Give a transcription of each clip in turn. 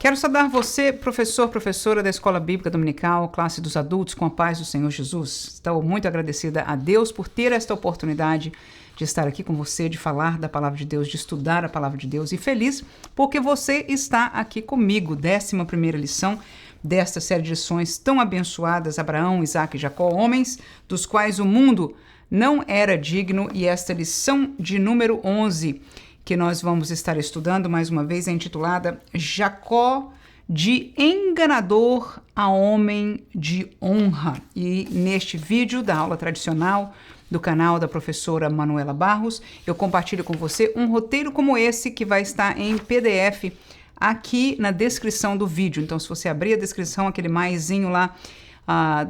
Quero saudar você, professor, professora da Escola Bíblica Dominical, classe dos adultos, com a paz do Senhor Jesus. Estou muito agradecida a Deus por ter esta oportunidade de estar aqui com você, de falar da Palavra de Deus, de estudar a Palavra de Deus, e feliz porque você está aqui comigo. 11ª lição desta série de lições tão abençoadas, Abraão, Isaque e Jacó, homens dos quais o mundo não era digno, e esta lição de número 11, que nós vamos estar estudando mais uma vez, é intitulada Jacó, de enganador a homem de honra. E neste vídeo da aula tradicional do canal da professora Manuela Barros, eu compartilho com você um roteiro como esse que vai estar em PDF aqui na descrição do vídeo. Então, se você abrir a descrição, aquele maisinho lá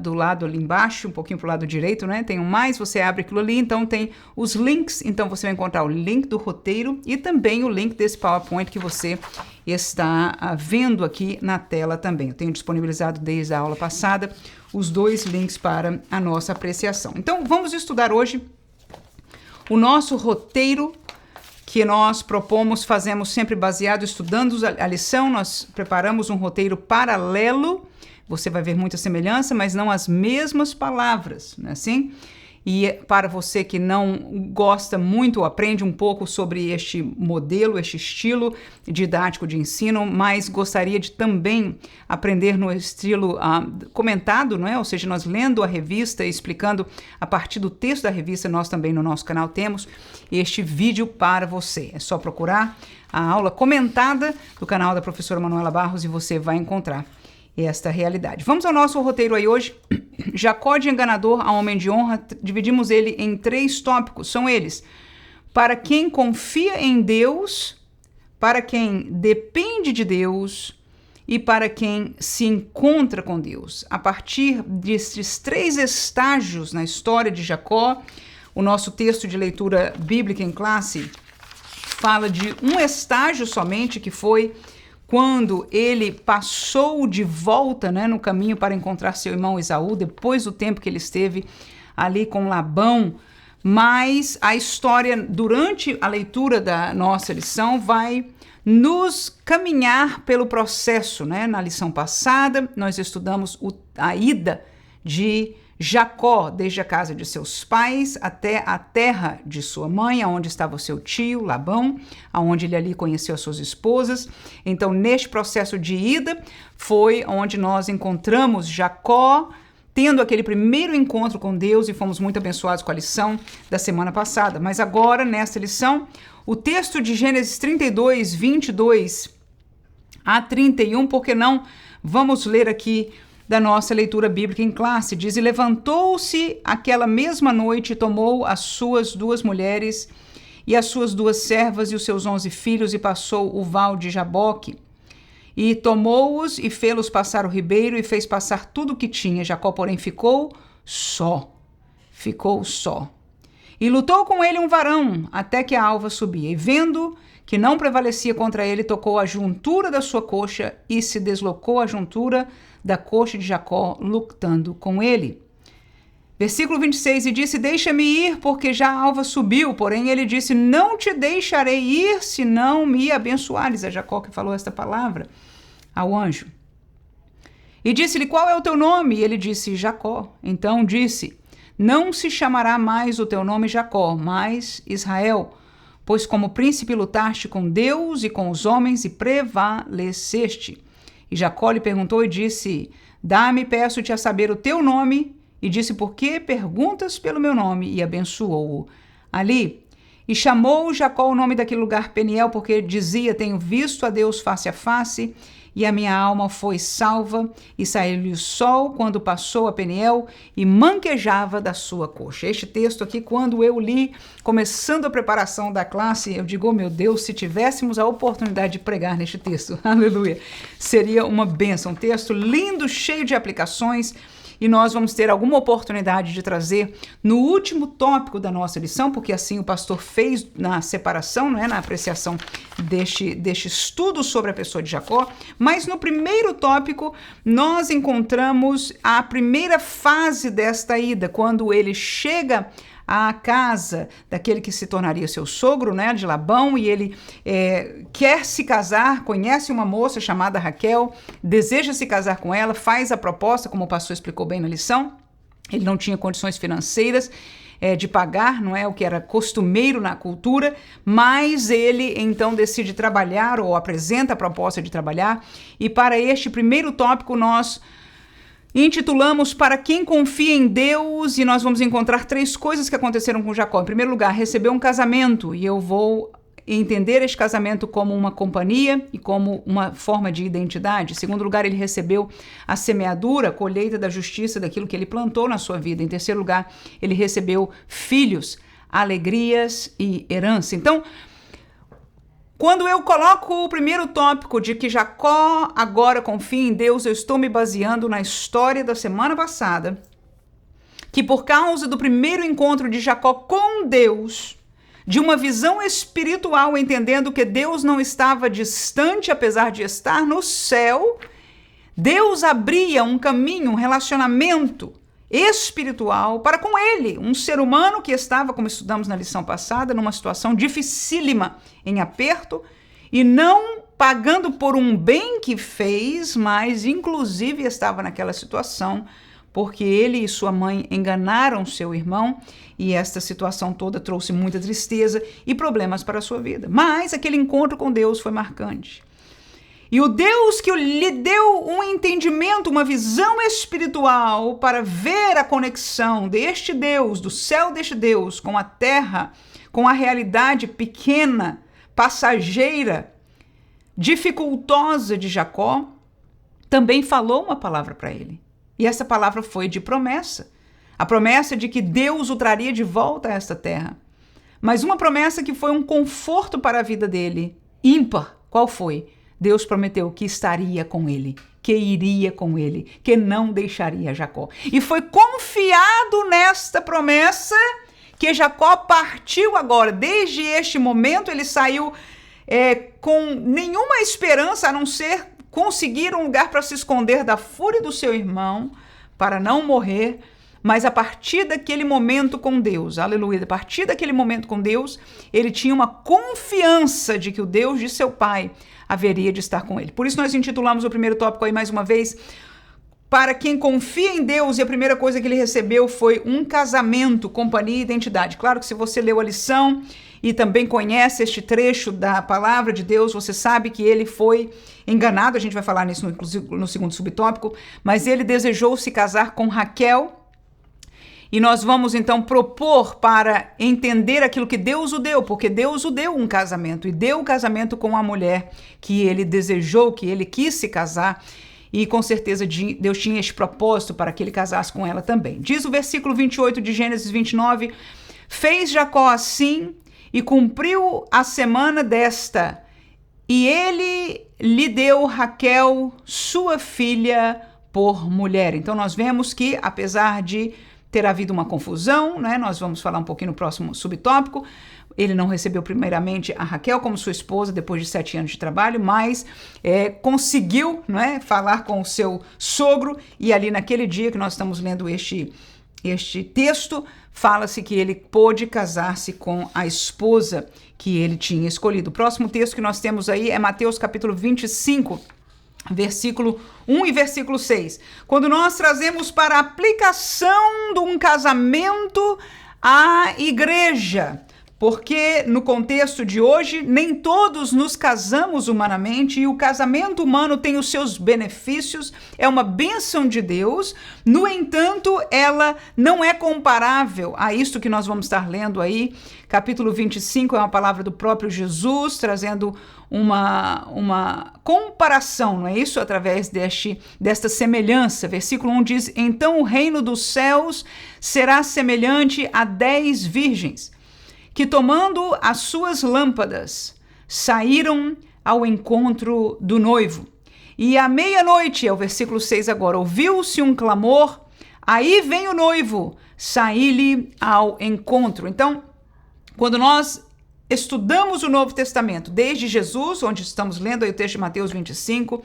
do lado ali embaixo, um pouquinho pro lado direito, né? Tem um mais, você abre aquilo ali, então tem os links, então você vai encontrar o link do roteiro e também o link desse PowerPoint que você está vendo aqui na tela também. Eu tenho disponibilizado desde a aula passada os dois links para a nossa apreciação. Então, vamos estudar hoje o nosso roteiro que nós propomos, fazemos sempre baseado, estudando a lição, nós preparamos um roteiro paralelo. Você vai ver muita semelhança, mas não as mesmas palavras, não é assim? E para você que não gosta muito, aprende um pouco sobre este modelo, este estilo didático de ensino, mas gostaria de também aprender no estilo comentado, não é? Ou seja, nós lendo a revista e explicando a partir do texto da revista, nós também no nosso canal temos este vídeo para você. É só procurar a aula comentada do canal da professora Manuela Barros e você vai encontrar esta realidade. Vamos ao nosso roteiro aí hoje. Jacó, de enganador a homem de honra, dividimos ele em 3 tópicos. São eles: para quem confia em Deus, para quem depende de Deus e para quem se encontra com Deus. A partir desses 3 estágios na história de Jacó, o nosso texto de leitura bíblica em classe fala de um estágio somente, que foi quando ele passou de volta, né, no caminho para encontrar seu irmão Esaú, depois do tempo que ele esteve ali com Labão. Mas a história, durante a leitura da nossa lição, vai nos caminhar pelo processo, né? Na lição passada, nós estudamos a ida de Jacó, desde a casa de seus pais até a terra de sua mãe, onde estava o seu tio, Labão, onde ele ali conheceu as suas esposas. Então, neste processo de ida, foi onde nós encontramos Jacó tendo aquele primeiro encontro com Deus e fomos muito abençoados com a lição da semana passada. Mas agora, nesta lição, o texto de Gênesis 32, 22 a 31, porque não vamos ler aqui da nossa leitura bíblica em classe, diz: e levantou-se aquela mesma noite e tomou as suas 2 mulheres e as suas 2 servas e os seus 11 filhos e passou o val de Jaboque. E tomou-os e fê-los passar o ribeiro e fez passar tudo o que tinha. Jacó, porém, ficou só. E lutou com ele um varão até que a alva subia. E vendo que não prevalecia contra ele, tocou a juntura da sua coxa e se deslocou a juntura da coxa de Jacó, lutando com ele. Versículo 26, e disse: deixa-me ir, porque já a alva subiu. Porém ele disse: não te deixarei ir, se não me abençoares. É Jacó que falou esta palavra ao anjo. E disse-lhe: qual é o teu nome? E ele disse: Jacó. Então disse: não se chamará mais o teu nome Jacó, mas Israel, pois como príncipe lutaste com Deus e com os homens e prevaleceste. E Jacó lhe perguntou e disse: dá-me, peço-te, a saber o teu nome. E disse: por que perguntas pelo meu nome? E abençoou-o ali. E chamou Jacó o nome daquele lugar Peniel, porque dizia: tenho visto a Deus face a face, e a minha alma foi salva. E saiu-lhe o sol quando passou a Peniel e manquejava da sua coxa. Este texto aqui, quando eu li, começando a preparação da classe, eu digo: oh, meu Deus, se tivéssemos a oportunidade de pregar neste texto, aleluia, seria uma bênção. Um texto lindo, cheio de aplicações. E nós vamos ter alguma oportunidade de trazer no último tópico da nossa lição, porque assim o pastor fez na separação, né, na apreciação deste estudo sobre a pessoa de Jacó. Mas no primeiro tópico, nós encontramos a primeira fase desta ida, quando ele chega à casa daquele que se tornaria seu sogro, né, de Labão, e ele quer se casar, conhece uma moça chamada Raquel, deseja se casar com ela, faz a proposta, como o pastor explicou bem na lição. Ele não tinha condições financeiras de pagar, não é o que era costumeiro na cultura, mas ele então decide trabalhar ou apresenta a proposta de trabalhar. E para este primeiro tópico nós intitulamos Para Quem Confia em Deus, e nós vamos encontrar 3 coisas que aconteceram com Jacó. Em primeiro lugar, recebeu um casamento, e eu vou entender este casamento como uma companhia e como uma forma de identidade. Em segundo lugar, ele recebeu a semeadura, a colheita da justiça daquilo que ele plantou na sua vida. Em terceiro lugar, ele recebeu filhos, alegrias e herança. Então, quando eu coloco o primeiro tópico de que Jacó agora confia em Deus, eu estou me baseando na história da semana passada, que por causa do primeiro encontro de Jacó com Deus, de uma visão espiritual, entendendo que Deus não estava distante, apesar de estar no céu, Deus abria um caminho, um relacionamento espiritual para com ele, um ser humano que estava, como estudamos na lição passada, numa situação dificílima, em aperto, e não pagando por um bem que fez, mas inclusive estava naquela situação porque ele e sua mãe enganaram seu irmão, e esta situação toda trouxe muita tristeza e problemas para a sua vida. Mas aquele encontro com Deus foi marcante. E o Deus que lhe deu um entendimento, uma visão espiritual para ver a conexão deste Deus, do céu deste Deus, com a terra, com a realidade pequena, passageira, dificultosa de Jacó, também falou uma palavra para ele. E essa palavra foi de promessa. A promessa de que Deus o traria de volta a esta terra. Mas uma promessa que foi um conforto para a vida dele, ímpar. Qual foi? Deus prometeu que estaria com ele, que iria com ele, que não deixaria Jacó. E foi confiado nesta promessa que Jacó partiu agora. Desde este momento ele saiu com nenhuma esperança a não ser conseguir um lugar para se esconder da fúria do seu irmão, para não morrer. Mas a partir daquele momento com Deus, aleluia, a partir daquele momento com Deus, ele tinha uma confiança de que o Deus de seu pai haveria de estar com ele. Por isso nós intitulamos o primeiro tópico aí mais uma vez, Para Quem Confia em Deus, e a primeira coisa que ele recebeu foi um casamento, companhia e identidade. Claro que se você leu a lição e também conhece este trecho da palavra de Deus, você sabe que ele foi enganado, a gente vai falar nisso no segundo subtópico, mas ele desejou se casar com Raquel. E nós vamos então propor para entender aquilo que Deus o deu, porque Deus o deu um casamento, e deu o casamento com a mulher que ele desejou, que ele quis se casar, e com certeza Deus tinha este propósito para que ele casasse com ela também. Diz o versículo 28 de Gênesis 29, fez Jacó assim e cumpriu a semana desta, e ele lhe deu Raquel, sua filha, por mulher. Então nós vemos que, apesar de ter havido uma confusão, né? Nós vamos falar um pouquinho no próximo subtópico. Ele não recebeu primeiramente a Raquel como sua esposa depois de 7 anos de trabalho, mas conseguiu, né, falar com o seu sogro, e ali naquele dia que nós estamos lendo este texto, fala-se que ele pôde casar-se com a esposa que ele tinha escolhido. O próximo texto que nós temos aí é Mateus capítulo 25, versículo 1 e versículo 6. Quando nós trazemos para a aplicação de um casamento à igreja, porque no contexto de hoje, nem todos nos casamos humanamente, e o casamento humano tem os seus benefícios, é uma bênção de Deus. No entanto, ela não é comparável a isto que nós vamos estar lendo aí. Capítulo 25 é uma palavra do próprio Jesus, trazendo uma comparação, não é isso? Através desta semelhança. Versículo 1 diz, então o reino dos céus será semelhante a 10 virgens, que tomando as suas lâmpadas, saíram ao encontro do noivo. E à meia-noite, é o versículo 6 agora, ouviu-se um clamor, aí vem o noivo, saí-lhe ao encontro. Então, quando nós estudamos o Novo Testamento, desde Jesus, onde estamos lendo aí o texto de Mateus 25,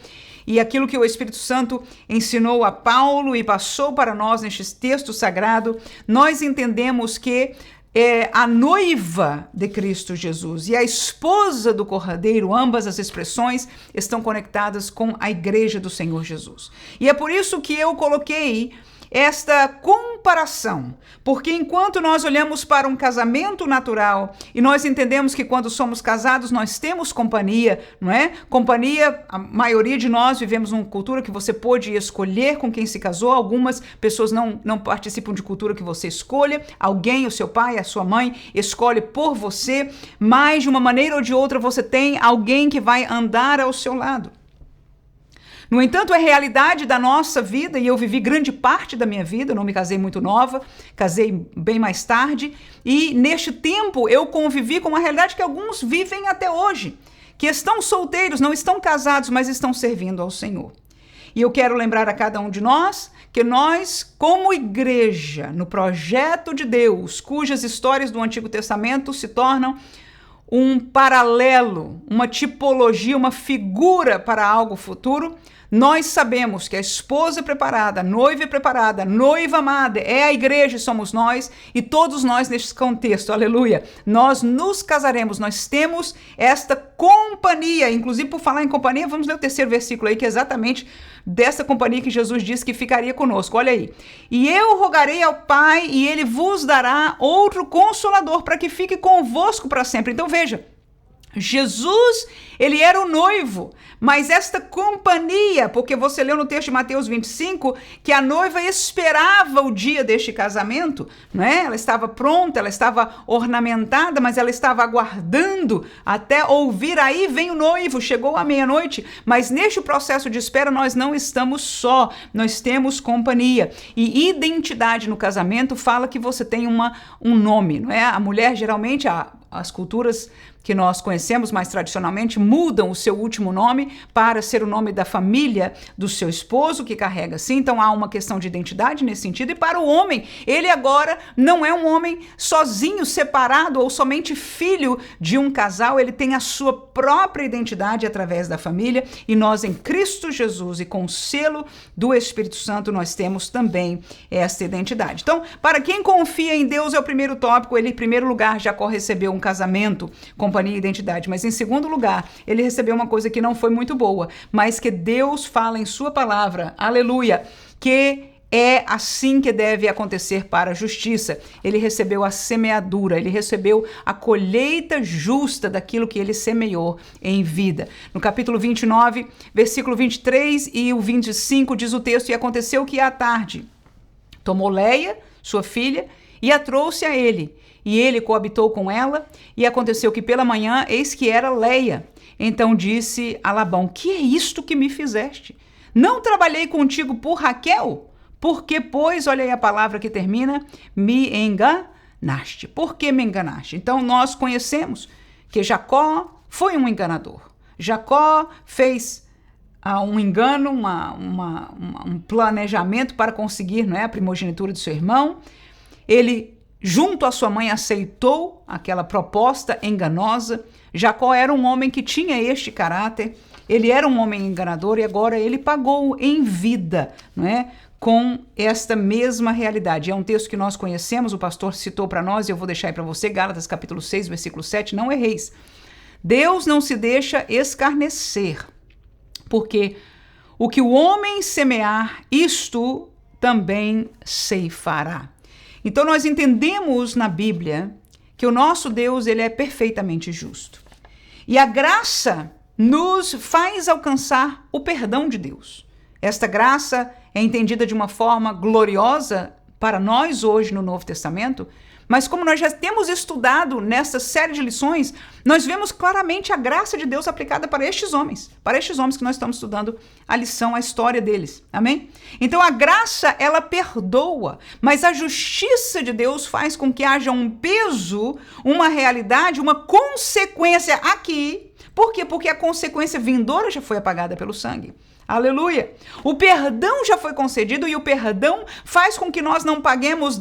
e aquilo que o Espírito Santo ensinou a Paulo e passou para nós neste texto sagrado, nós entendemos que é a noiva de Cristo Jesus e a esposa do Cordeiro, ambas as expressões estão conectadas com a igreja do Senhor Jesus. E é por isso que eu coloquei esta comparação, porque enquanto nós olhamos para um casamento natural e nós entendemos que quando somos casados nós temos companhia, não é? Companhia, a maioria de nós vivemos numa cultura que você pode escolher com quem se casou, algumas pessoas não participam de cultura que você escolha, alguém, o seu pai, a sua mãe, escolhe por você, mas de uma maneira ou de outra você tem alguém que vai andar ao seu lado. No entanto, é realidade da nossa vida, e eu vivi grande parte da minha vida, eu não me casei muito nova, casei bem mais tarde, e neste tempo eu convivi com uma realidade que alguns vivem até hoje, que estão solteiros, não estão casados, mas estão servindo ao Senhor. E eu quero lembrar a cada um de nós que nós, como igreja, no projeto de Deus, cujas histórias do Antigo Testamento se tornam um paralelo, uma tipologia, uma figura para algo futuro, nós sabemos que a esposa preparada, a noiva preparada, a noiva amada é a igreja, somos nós, e todos nós neste contexto, aleluia, nós nos casaremos, nós temos esta companhia, inclusive por falar em companhia, vamos ler o terceiro versículo aí, que é exatamente dessa companhia que Jesus disse que ficaria conosco, olha aí. E eu rogarei ao Pai e ele vos dará outro consolador para que fique convosco para sempre. Então veja, Jesus, ele era o noivo, mas esta companhia, porque você leu no texto de Mateus 25, que a noiva esperava o dia deste casamento, não é? Ela estava pronta, ela estava ornamentada, mas ela estava aguardando até ouvir, aí vem o noivo, chegou a meia-noite, mas neste processo de espera nós não estamos só, nós temos companhia. E identidade no casamento fala que você tem um nome, não é? A mulher, geralmente, as culturas que nós conhecemos mais tradicionalmente, mudam o seu último nome para ser o nome da família do seu esposo, que carrega assim. Então há uma questão de identidade nesse sentido. E para o homem, ele agora não é um homem sozinho, separado ou somente filho de um casal, ele tem a sua própria identidade através da família, e nós em Cristo Jesus e com o selo do Espírito Santo nós temos também esta identidade. Então, para quem confia em Deus é o primeiro tópico. Ele, em primeiro lugar, Jacó recebeu um casamento, companhia e identidade, mas em segundo lugar, ele recebeu uma coisa que não foi muito boa, mas que Deus fala em sua palavra, aleluia, que é assim que deve acontecer para a justiça. Ele recebeu a semeadura, ele recebeu a colheita justa daquilo que ele semeou em vida. No capítulo 29, versículo 23 e o 25 diz o texto: e aconteceu que à tarde tomou Leia, sua filha, e a trouxe a ele. E ele coabitou com ela, e aconteceu que pela manhã, eis que era Leia. Então disse a Labão: que é isto que me fizeste? Não trabalhei contigo por Raquel? Porque, pois, olha aí a palavra que termina, me enganaste. Por que me enganaste? Então nós conhecemos que Jacó foi um enganador. Jacó fez um engano, um planejamento para conseguir, não é, a primogenitura de seu irmão. Ele, junto à sua mãe, aceitou aquela proposta enganosa. Jacó era um homem que tinha este caráter, ele era um homem enganador e agora ele pagou em vida, não é? Com esta mesma realidade. É um texto que nós conhecemos, o pastor citou para nós, e eu vou deixar aí para você, Gálatas capítulo 6, versículo 7, não erreis. Deus não se deixa escarnecer, porque o que o homem semear, isto também ceifará. Então nós entendemos na Bíblia que o nosso Deus, ele é perfeitamente justo. E a graça nos faz alcançar o perdão de Deus. Esta graça é entendida de uma forma gloriosa para nós hoje no Novo Testamento, mas como nós já temos estudado nessa série de lições, nós vemos claramente a graça de Deus aplicada para estes homens que nós estamos estudando a lição, a história deles, amém? Então a graça, ela perdoa, mas a justiça de Deus faz com que haja um peso, uma realidade, uma consequência aqui. Por quê? Porque a consequência vindoura já foi apagada pelo sangue. Aleluia! O perdão já foi concedido e o perdão faz com que nós não paguemos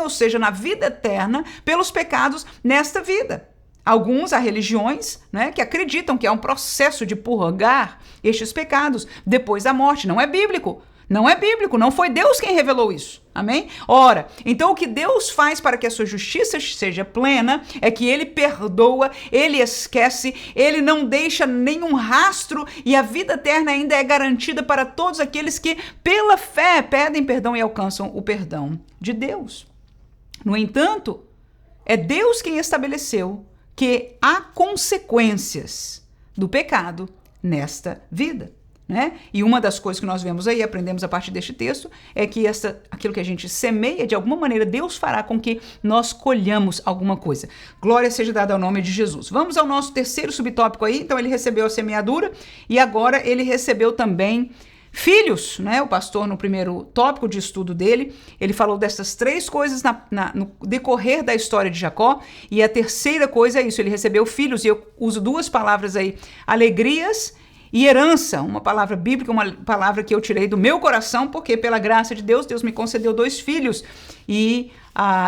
ou seja, na vida eterna, pelos pecados nesta vida. Alguns, há religiões, né, que acreditam que há um processo de purgar estes pecados depois da morte. Não é bíblico. Não é bíblico, não foi Deus quem revelou isso. Amém? Ora, então o que Deus faz para que a sua justiça seja plena é que ele perdoa, ele esquece, ele não deixa nenhum rastro e a vida eterna ainda é garantida para todos aqueles que, pela fé, pedem perdão e alcançam o perdão de Deus. No entanto, é Deus quem estabeleceu que há consequências do pecado nesta vida. Né? E uma das coisas que nós vemos aí, aprendemos a partir deste texto, é que aquilo que a gente semeia, de alguma maneira, Deus fará com que nós colhamos alguma coisa. Glória seja dada ao nome de Jesus. Vamos ao nosso terceiro subtópico aí. Então, ele recebeu a semeadura e agora ele recebeu também filhos, né? O pastor, no primeiro tópico de estudo dele, ele falou dessas três coisas no decorrer da história de Jacó, e a terceira coisa é isso, ele recebeu filhos, e eu uso duas palavras aí, alegrias e herança, uma palavra bíblica, uma palavra que eu tirei do meu coração, porque pela graça de Deus, Deus me concedeu 2 filhos, e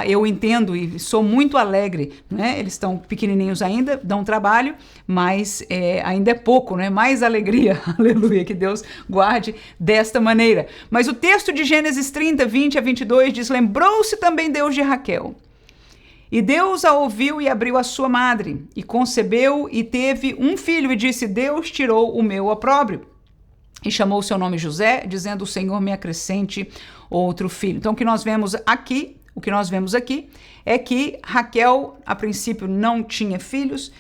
eu entendo e sou muito alegre, né? Eles estão pequenininhos ainda, dão trabalho, mas ainda é pouco, né? Mais alegria, aleluia, que Deus guarde desta maneira. Mas o texto de Gênesis 30, 20 a 22 diz, lembrou-se também Deus de Raquel, e Deus a ouviu e abriu a sua madre, e concebeu e teve um filho, e disse, Deus tirou o meu opróbrio. E chamou o seu nome José, dizendo, o Senhor me acrescente outro filho. Então, o que nós vemos aqui é que Raquel, a princípio, não tinha filhos.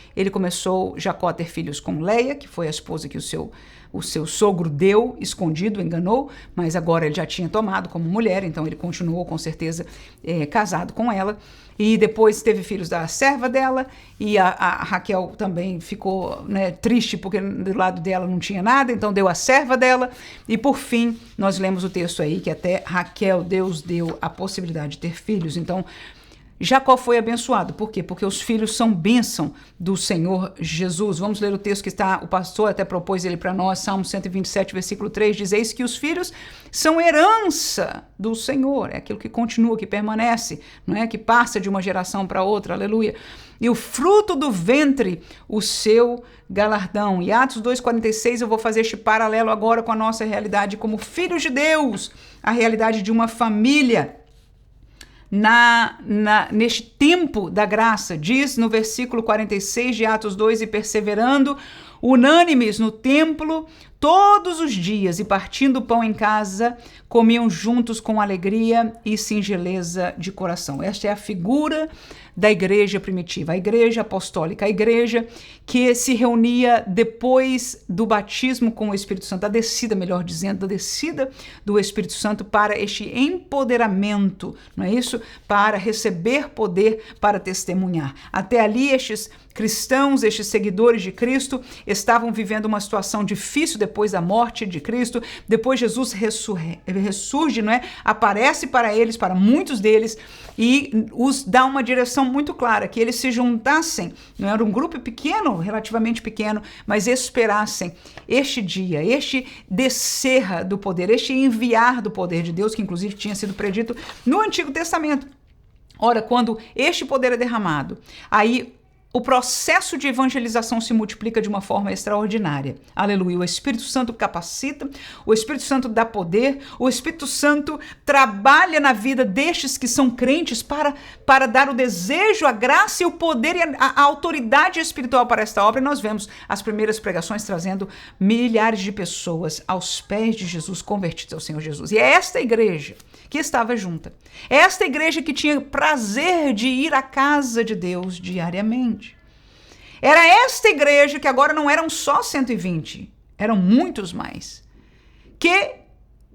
Jacó a ter filhos com Leia, que foi a esposa que o seu sogro deu, escondido, enganou, mas agora ele já tinha tomado como mulher, então ele continuou com certeza casado com ela. E depois teve filhos da serva dela, e a Raquel também ficou, né, triste porque do lado dela não tinha nada, então deu a serva dela. E por fim, nós lemos o texto aí que até Raquel, Deus deu a possibilidade de ter filhos. Então, Jacó foi abençoado. Por quê? Porque os filhos são bênção do Senhor Jesus. Vamos ler o texto que o pastor até propôs ele para nós, Salmo 127, versículo 3, diz, eis que os filhos são herança do Senhor. É aquilo que continua, que permanece, não é? Que passa de uma geração para outra, aleluia. E o fruto do ventre, o seu galardão. E Atos 2,46, eu vou fazer este paralelo agora com a nossa realidade como filhos de Deus, a realidade de uma família. Neste tempo da graça, diz no versículo 46 de Atos 2, e perseverando unânimes no templo todos os dias e partindo o pão em casa, comiam juntos com alegria e singeleza de coração. Esta é a figura da igreja primitiva, a igreja apostólica, a igreja que se reunia depois do batismo com o Espírito Santo, da descida, melhor dizendo, da descida do Espírito Santo para este empoderamento, não é isso? Para receber poder para testemunhar. Até ali, estes cristãos, estes seguidores de Cristo, estavam vivendo uma situação difícil depois da morte de Cristo. Depois Jesus ressurge, não é? Aparece para eles, para muitos deles, e os dá uma direção muito clara, que eles se juntassem, não era um grupo pequeno, relativamente pequeno, mas esperassem este dia, este descer do poder, este enviar do poder de Deus, que inclusive tinha sido predito no Antigo Testamento. Ora, quando este poder é derramado, aí o processo de evangelização se multiplica de uma forma extraordinária. Aleluia. O Espírito Santo capacita, o Espírito Santo dá poder, o Espírito Santo trabalha na vida destes que são crentes para dar o desejo, a graça e o poder e a autoridade espiritual para esta obra. E nós vemos as primeiras pregações trazendo milhares de pessoas aos pés de Jesus, convertidos ao Senhor Jesus. E é esta igreja que estava junta. É esta igreja que tinha prazer de ir à casa de Deus diariamente. Era esta igreja que agora não eram só 120, eram muitos mais, que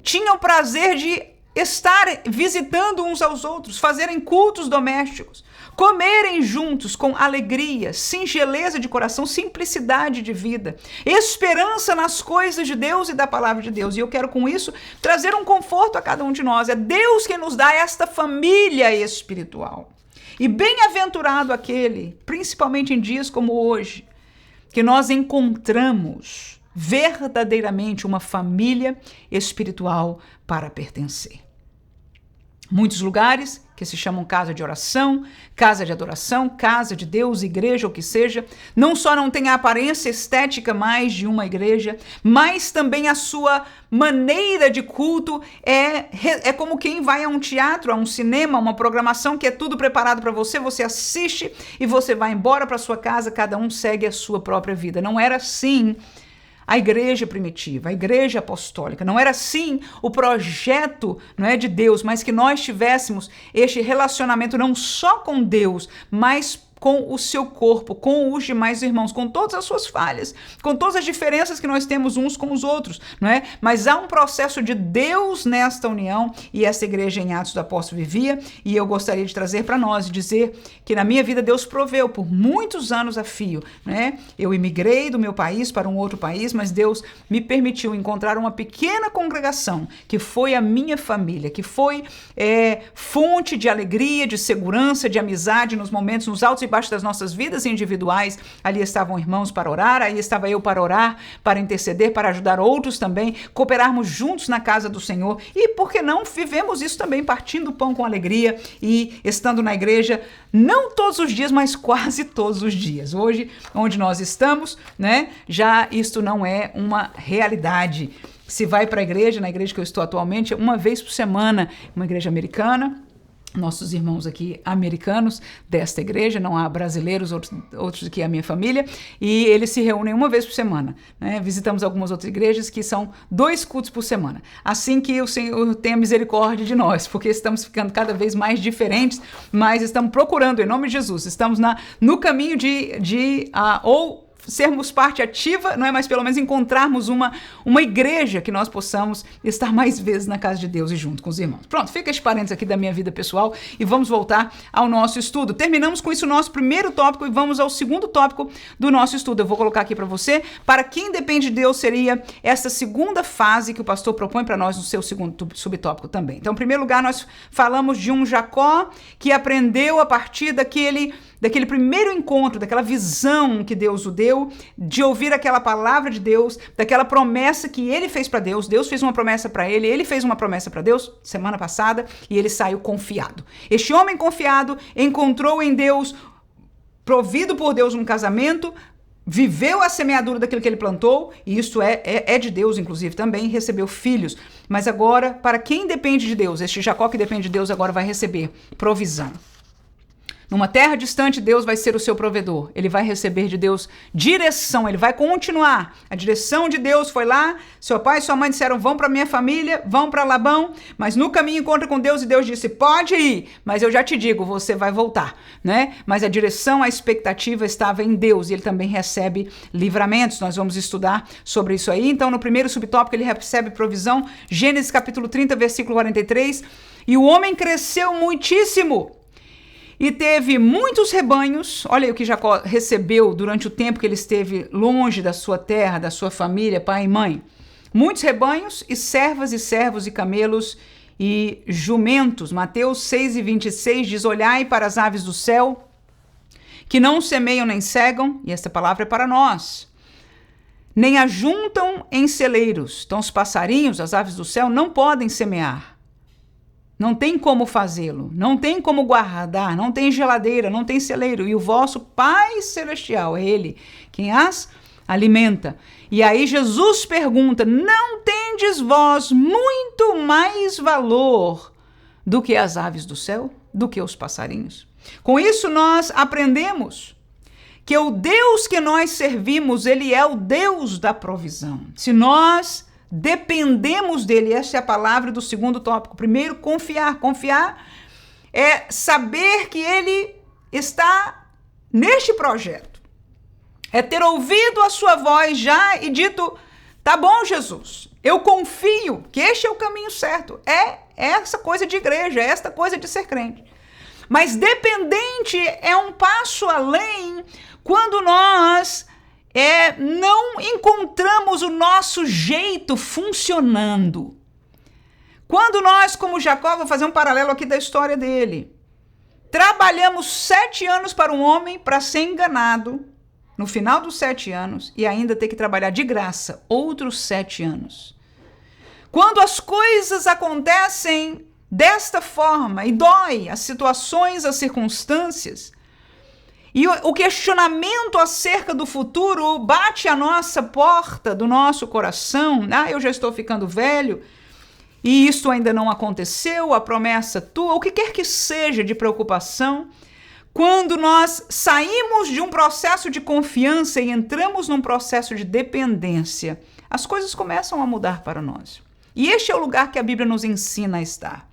tinham prazer de estar visitando uns aos outros, fazerem cultos domésticos, comerem juntos com alegria, singeleza de coração, simplicidade de vida, esperança nas coisas de Deus e da palavra de Deus. E eu quero com isso trazer um conforto a cada um de nós. É Deus quem nos dá esta família espiritual. E bem-aventurado aquele, principalmente em dias como hoje, que nós encontramos verdadeiramente uma família espiritual para pertencer. Muitos lugares que se chamam casa de oração, casa de adoração, casa de Deus, igreja, o que seja, não só não tem a aparência estética mais de uma igreja, mas também a sua maneira de culto é como quem vai a um teatro, a um cinema, uma programação que é tudo preparado para você, você assiste e você vai embora para sua casa, cada um segue a sua própria vida. Não era assim a igreja primitiva, a igreja apostólica. Não era assim o projeto, não é, de Deus, mas que nós tivéssemos este relacionamento não só com Deus, mas com o seu corpo, com os demais irmãos, com todas as suas falhas, com todas as diferenças que nós temos uns com os outros, não é? Mas há um processo de Deus nesta união, e essa igreja em Atos do Apóstolo vivia, e eu gostaria de trazer para nós e dizer que na minha vida Deus proveu por muitos anos a fio, né? Eu imigrei do meu país para um outro país, mas Deus me permitiu encontrar uma pequena congregação que foi a minha família, que foi fonte de alegria, de segurança, de amizade nos momentos, nos altos e debaixo das nossas vidas individuais. Ali estavam irmãos para orar, aí estava eu para orar, para interceder, para ajudar outros também, cooperarmos juntos na casa do Senhor. E por que não vivemos isso também, partindo o pão com alegria e estando na igreja, não todos os dias, mas quase todos os dias. Hoje, onde nós estamos, né, já isto não é uma realidade. Se vai para a igreja, na igreja que eu estou atualmente, uma vez por semana, uma igreja americana. Nossos irmãos aqui americanos desta igreja, não há brasileiros, outros aqui a minha família, e eles se reúnem uma vez por semana, né? Visitamos algumas outras igrejas que são 2 cultos por semana, assim que o Senhor tenha misericórdia de nós, porque estamos ficando cada vez mais diferentes, mas estamos procurando, em nome de Jesus, estamos no caminho ou sermos parte ativa, não é, mas pelo menos encontrarmos uma igreja que nós possamos estar mais vezes na casa de Deus e junto com os irmãos. Pronto, fica esse parênteses aqui da minha vida pessoal e vamos voltar ao nosso estudo. Terminamos com isso o nosso primeiro tópico e vamos ao segundo tópico do nosso estudo. Eu vou colocar aqui para você, para quem depende de Deus seria essa segunda fase que o pastor propõe para nós no seu segundo subtópico também. Então, em primeiro lugar, nós falamos de um Jacó que aprendeu a partir daquele primeiro encontro, daquela visão que Deus o deu, de ouvir aquela palavra de Deus, daquela promessa que ele fez para Deus. Deus fez uma promessa para ele fez uma promessa para Deus semana passada e ele saiu confiado. Este homem confiado encontrou em Deus, provido por Deus um casamento, viveu a semeadura daquilo que ele plantou, e isso é de Deus, inclusive, também recebeu filhos. Mas agora, para quem depende de Deus, este Jacó que depende de Deus agora vai receber provisão. Numa terra distante, Deus vai ser o seu provedor. Ele vai receber de Deus direção, ele vai continuar. A direção de Deus foi lá, seu pai e sua mãe disseram, vão para minha família, vão para Labão, mas no caminho encontra com Deus e Deus disse, pode ir, mas eu já te digo, você vai voltar, né? Mas a direção, a expectativa estava em Deus e ele também recebe livramentos. Nós vamos estudar sobre isso aí. Então, no primeiro subtópico, ele recebe provisão, Gênesis capítulo 30, versículo 43, e o homem cresceu muitíssimo, e teve muitos rebanhos. Olha aí o que Jacó recebeu durante o tempo que ele esteve longe da sua terra, da sua família, pai e mãe. Muitos rebanhos e servas e servos e camelos e jumentos. Mateus 6:26 diz, olhai para as aves do céu, que não semeiam nem cegam, e esta palavra é para nós, nem ajuntam em celeiros. Então os passarinhos, as aves do céu, não podem semear. Não tem como fazê-lo, não tem como guardar, não tem geladeira, não tem celeiro. E o vosso Pai Celestial, é Ele quem as alimenta. E aí Jesus pergunta, não tendes vós muito mais valor do que as aves do céu, do que os passarinhos? Com isso nós aprendemos que o Deus que nós servimos, Ele é o Deus da provisão. Se nós dependemos dele, essa é a palavra do segundo tópico. Primeiro, confiar. Confiar é saber que ele está neste projeto. É ter ouvido a sua voz já e dito, tá bom, Jesus, eu confio que este é o caminho certo. É essa coisa de igreja, é esta coisa de ser crente. Mas dependente é um passo além quando nós não encontramos o nosso jeito funcionando. Quando nós, como Jacó, vou fazer um paralelo aqui da história dele, trabalhamos 7 anos para um homem para ser enganado, no final dos 7 anos, e ainda ter que trabalhar de graça outros 7 anos. Quando as coisas acontecem desta forma, e dói as situações, as circunstâncias, e o questionamento acerca do futuro bate à nossa porta do nosso coração. Eu já estou ficando velho, e isso ainda não aconteceu, a promessa tua, o que quer que seja de preocupação. Quando nós saímos de um processo de confiança e entramos num processo de dependência, as coisas começam a mudar para nós. E este é o lugar que a Bíblia nos ensina a estar.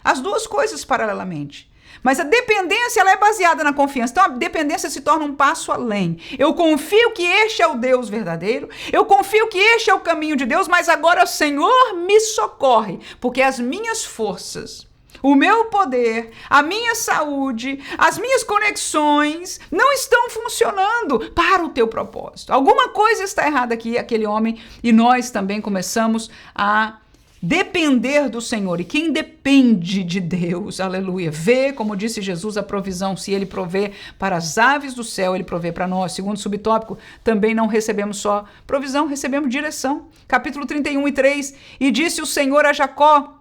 As duas coisas paralelamente. Mas a dependência, ela é baseada na confiança. Então a dependência se torna um passo além. Eu confio que este é o Deus verdadeiro. Eu confio que este é o caminho de Deus. Mas agora o Senhor me socorre. Porque as minhas forças, o meu poder, a minha saúde, as minhas conexões não estão funcionando para o teu propósito. Alguma coisa está errada aqui, aquele homem. E nós também começamos a depender do Senhor. E quem depende de Deus, aleluia, vê, como disse Jesus, a provisão. Se ele provê para as aves do céu, ele provê para nós. Segundo subtópico, também não recebemos só provisão, recebemos direção. Capítulo 31:3, e disse o Senhor a Jacó,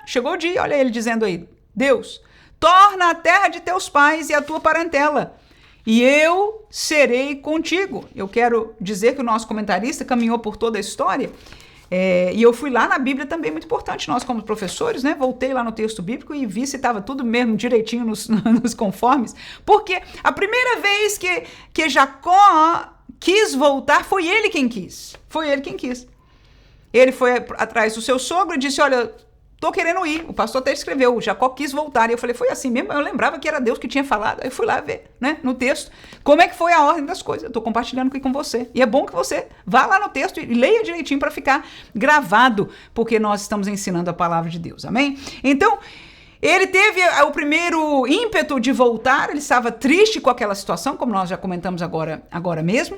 chegou o dia, olha ele dizendo aí, Deus, torna a terra de teus pais e a tua parentela, e eu serei contigo. Eu quero dizer que o nosso comentarista caminhou por toda a história, e eu fui lá na Bíblia também, muito importante, nós como professores, né, voltei lá no texto bíblico e vi se estava tudo mesmo direitinho nos conformes, porque a primeira vez que Jacó quis voltar, foi ele quem quis. Ele foi atrás do seu sogro e disse, olha, tô querendo ir. O pastor até escreveu, Jacó quis voltar. E eu falei, foi assim mesmo? Eu lembrava que era Deus que tinha falado. Aí eu fui lá ver, né, no texto, como é que foi a ordem das coisas. Eu tô compartilhando aqui com você. E é bom que você vá lá no texto e leia direitinho para ficar gravado, porque nós estamos ensinando a palavra de Deus. Amém? Então, ele teve o primeiro ímpeto de voltar. Ele estava triste com aquela situação, como nós já comentamos agora mesmo.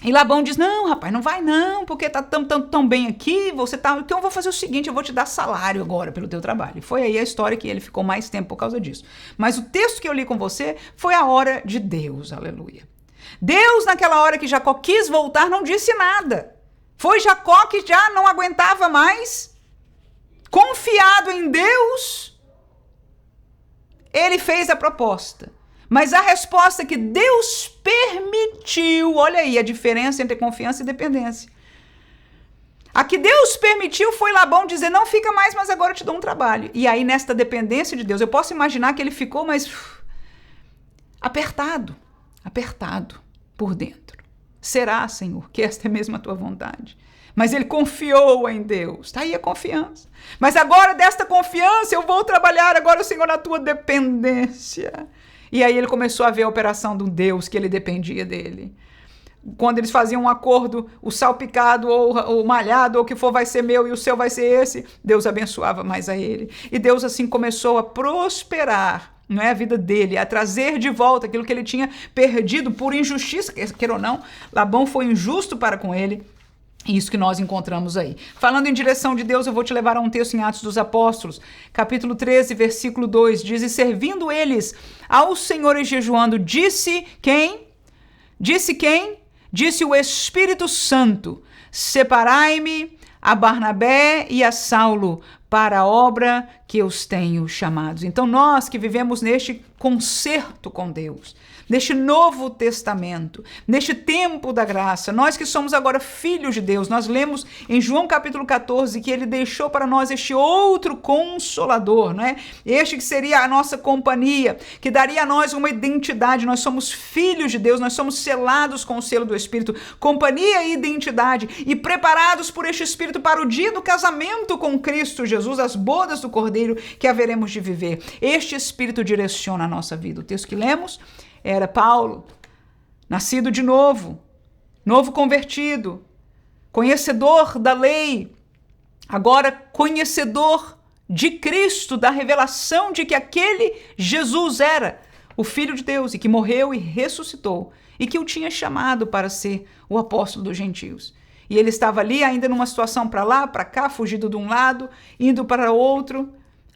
E Labão diz, não, rapaz, não vai não, porque tá tão bem aqui, então eu vou fazer o seguinte, eu vou te dar salário agora pelo teu trabalho. E foi aí a história que ele ficou mais tempo por causa disso. Mas o texto que eu li com você foi a hora de Deus, aleluia. Deus, naquela hora que Jacó quis voltar, não disse nada. Foi Jacó que já não aguentava mais, confiado em Deus, ele fez a proposta. Mas a resposta que Deus permitiu, olha aí a diferença entre confiança e dependência. A que Deus permitiu foi Labão dizer, não fica mais, mas agora eu te dou um trabalho. E aí nesta dependência de Deus, eu posso imaginar que ele ficou mais apertado por dentro. Será, Senhor, que esta é mesmo a tua vontade? Mas ele confiou em Deus. Está aí a confiança. Mas agora desta confiança eu vou trabalhar agora, Senhor, na tua dependência. E aí ele começou a ver a operação de um Deus que ele dependia dele. Quando eles faziam um acordo, o salpicado ou o malhado ou o que for vai ser meu e o seu vai ser esse, Deus abençoava mais a ele. E Deus assim começou a prosperar, não é, a vida dele, a trazer de volta aquilo que ele tinha perdido por injustiça, queira ou não. Labão foi injusto para com ele. Isso que nós encontramos aí. Falando em direção de Deus, eu vou te levar a um texto em Atos dos Apóstolos, capítulo 13, versículo 2, diz, e servindo eles ao Senhor e jejuando, disse quem? Disse o Espírito Santo, separai-me a Barnabé e a Saulo para a obra que os tenho chamados. Então nós que vivemos neste concerto com Deus, neste novo testamento, neste tempo da graça, nós que somos agora filhos de Deus, nós lemos em João capítulo 14 que ele deixou para nós este outro consolador, né? Este que seria a nossa companhia, que daria a nós uma identidade. Nós somos filhos de Deus, nós somos selados com o selo do Espírito, companhia e identidade, e preparados por este Espírito para o dia do casamento com Cristo Jesus, as bodas do Cordeiro que haveremos de viver. Este Espírito direciona a nossa vida. O texto que lemos era Paulo, nascido de novo convertido, conhecedor da lei, agora conhecedor de Cristo, da revelação de que aquele Jesus era o Filho de Deus e que morreu e ressuscitou e que o tinha chamado para ser o apóstolo dos gentios. E ele estava ali ainda numa situação para lá, para cá, fugido de um lado, indo para outro,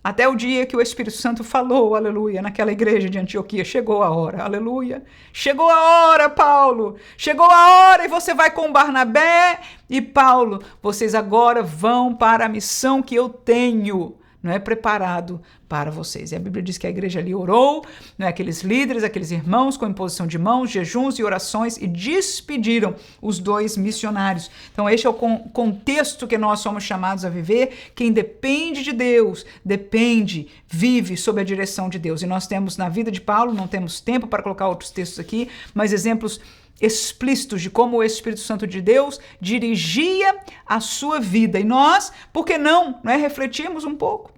até o dia que o Espírito Santo falou, aleluia, naquela igreja de Antioquia. Chegou a hora, aleluia. Chegou a hora, Paulo. Chegou a hora e você vai com Barnabé e Paulo. Vocês agora vão para a missão que eu tenho, não é, preparado para vocês. E a Bíblia diz que a igreja ali orou, né, aqueles líderes, aqueles irmãos com imposição de mãos, jejuns e orações, e despediram os 2 missionários. Então este é o contexto que nós somos chamados a viver. Quem depende de Deus, vive sob a direção de Deus. E nós temos na vida de Paulo, não temos tempo para colocar outros textos aqui, mas exemplos explícitos de como o Espírito Santo de Deus dirigia a sua vida. E nós, por que não refletirmos um pouco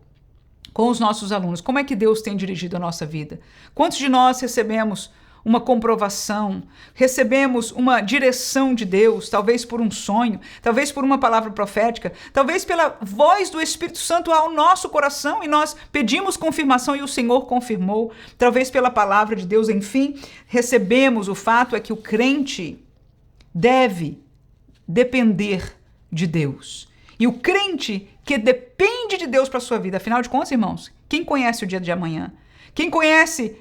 com os nossos alunos? Como é que Deus tem dirigido a nossa vida? Quantos de nós recebemos uma comprovação, recebemos uma direção de Deus, talvez por um sonho, talvez por uma palavra profética, talvez pela voz do Espírito Santo ao nosso coração, e nós pedimos confirmação e o Senhor confirmou, talvez pela palavra de Deus, enfim, recebemos. O fato é que o crente deve depender de Deus. E o crente que depende de Deus para a sua vida, afinal de contas, irmãos, quem conhece o dia de amanhã? Quem conhece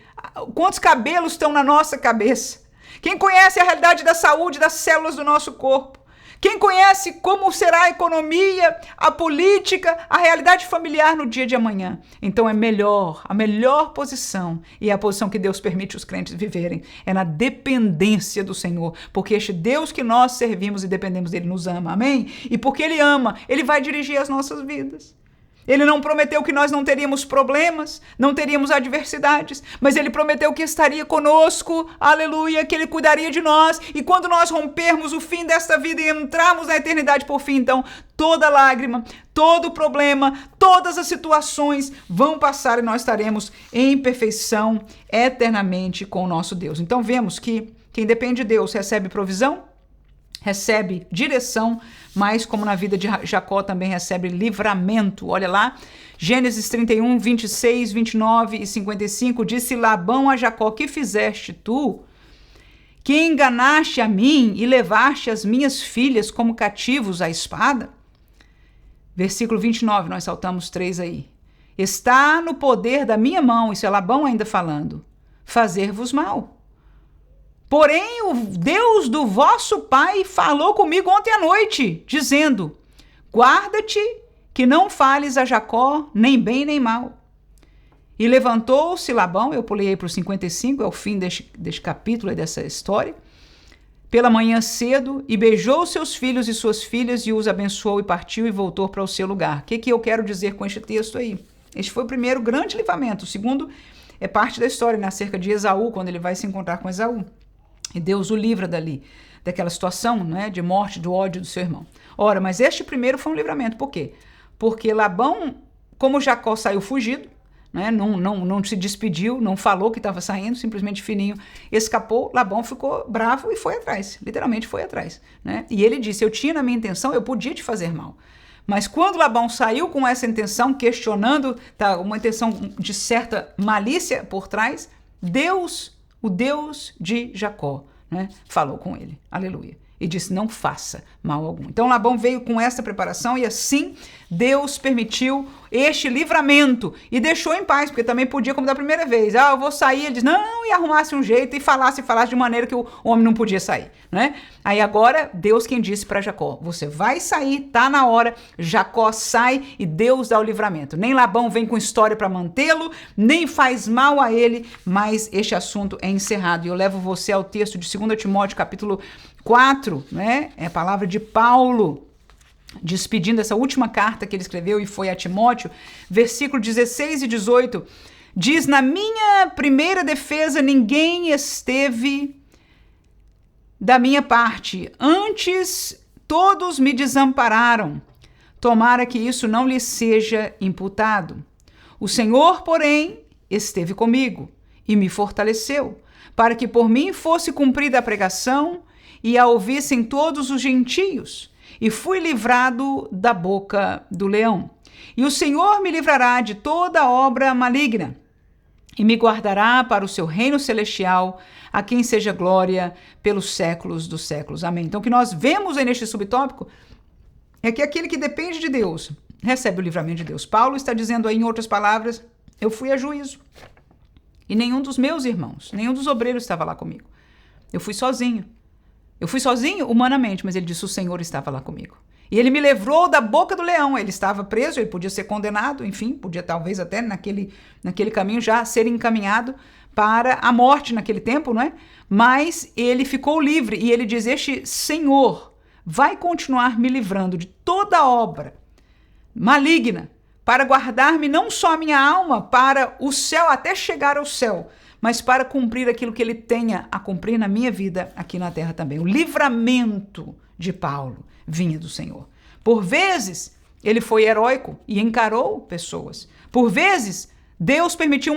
quantos cabelos estão na nossa cabeça? Quem conhece a realidade da saúde das células do nosso corpo? Quem conhece como será a economia, a política, a realidade familiar no dia de amanhã? Então a melhor posição, e é a posição que Deus permite os crentes viverem, é na dependência do Senhor, porque este Deus que nós servimos e dependemos dele nos ama, amém? E porque ele ama, ele vai dirigir as nossas vidas. Ele não prometeu que nós não teríamos problemas, não teríamos adversidades, mas ele prometeu que estaria conosco, aleluia, que ele cuidaria de nós. E quando nós rompermos o fim desta vida e entrarmos na eternidade por fim, então toda lágrima, todo problema, todas as situações vão passar e nós estaremos em perfeição eternamente com o nosso Deus. Então vemos que quem depende de Deus recebe provisão, recebe direção, mas como na vida de Jacó também recebe livramento. Olha lá, Gênesis 31, 26, 29 e 55, disse Labão a Jacó: que fizeste tu, que enganaste a mim e levaste as minhas filhas como cativos à espada? Versículo 29, nós saltamos 3 aí. Está no poder da minha mão, isso é Labão ainda falando, fazer-vos mal. Porém, o Deus do vosso pai falou comigo ontem à noite, dizendo: guarda-te que não fales a Jacó nem bem nem mal. E levantou-se Labão, eu pulei aí para o 55, é o fim deste capítulo e dessa história, pela manhã cedo, e beijou seus filhos e suas filhas, e os abençoou, e partiu e voltou para o seu lugar. O que eu quero dizer com este texto aí? Este foi o primeiro grande livramento. O segundo é parte da história, né, acerca de Esaú, quando ele vai se encontrar com Esaú. E Deus o livra dali, daquela situação, né, de morte, do ódio do seu irmão. Ora, mas este primeiro foi um livramento. Por quê? Porque Labão, como Jacó saiu fugido, né, não se despediu, não falou que estava saindo, simplesmente fininho escapou, Labão ficou bravo e foi atrás, literalmente foi atrás. Né? E ele disse: eu tinha na minha intenção, eu podia te fazer mal. Mas quando Labão saiu com essa intenção, questionando, uma intenção de certa malícia por trás, Deus, o Deus de Jacó, né, falou com ele, aleluia, e disse: não faça mal algum. Então Labão veio com essa preparação, e assim Deus permitiu este livramento e deixou em paz, porque também podia, como da primeira vez, eu vou sair, ele diz não, e arrumasse um jeito e falasse de maneira que o homem não podia sair, né? Aí agora Deus quem disse para Jacó: você vai sair, tá na hora. Jacó sai e Deus dá o livramento. Nem Labão vem com história para mantê-lo, nem faz mal a ele, mas este assunto é encerrado. E eu levo você ao texto de 2 Timóteo capítulo 4, né? É a palavra de Paulo, despedindo essa última carta que ele escreveu e foi a Timóteo, versículo 16 e 18, diz: na minha primeira defesa ninguém esteve da minha parte, antes todos me desampararam. Tomara que isso não lhe seja imputado. O Senhor, porém, esteve comigo e me fortaleceu, para que por mim fosse cumprida a pregação e a ouvissem todos os gentios. E fui livrado da boca do leão. E o Senhor me livrará de toda obra maligna, e me guardará para o seu reino celestial, a quem seja glória pelos séculos dos séculos. Amém. Então o que nós vemos aí neste subtópico é que aquele que depende de Deus recebe o livramento de Deus. Paulo está dizendo aí, em outras palavras, eu fui a juízo. E nenhum dos meus irmãos, nenhum dos obreiros estava lá comigo. Eu fui sozinho. Eu fui sozinho humanamente, mas ele disse, o Senhor estava lá comigo. E ele me livrou da boca do leão. Ele estava preso, ele podia ser condenado, enfim, podia talvez até naquele caminho já ser encaminhado para a morte naquele tempo, não é? Mas ele ficou livre e ele diz, este Senhor vai continuar me livrando de toda obra maligna para guardar-me não só a minha alma para o céu, até chegar ao céu, mas para cumprir aquilo que ele tenha a cumprir na minha vida aqui na terra também. O livramento de Paulo vinha do Senhor. Por vezes, ele foi heróico e encarou pessoas. Por vezes, Deus permitiu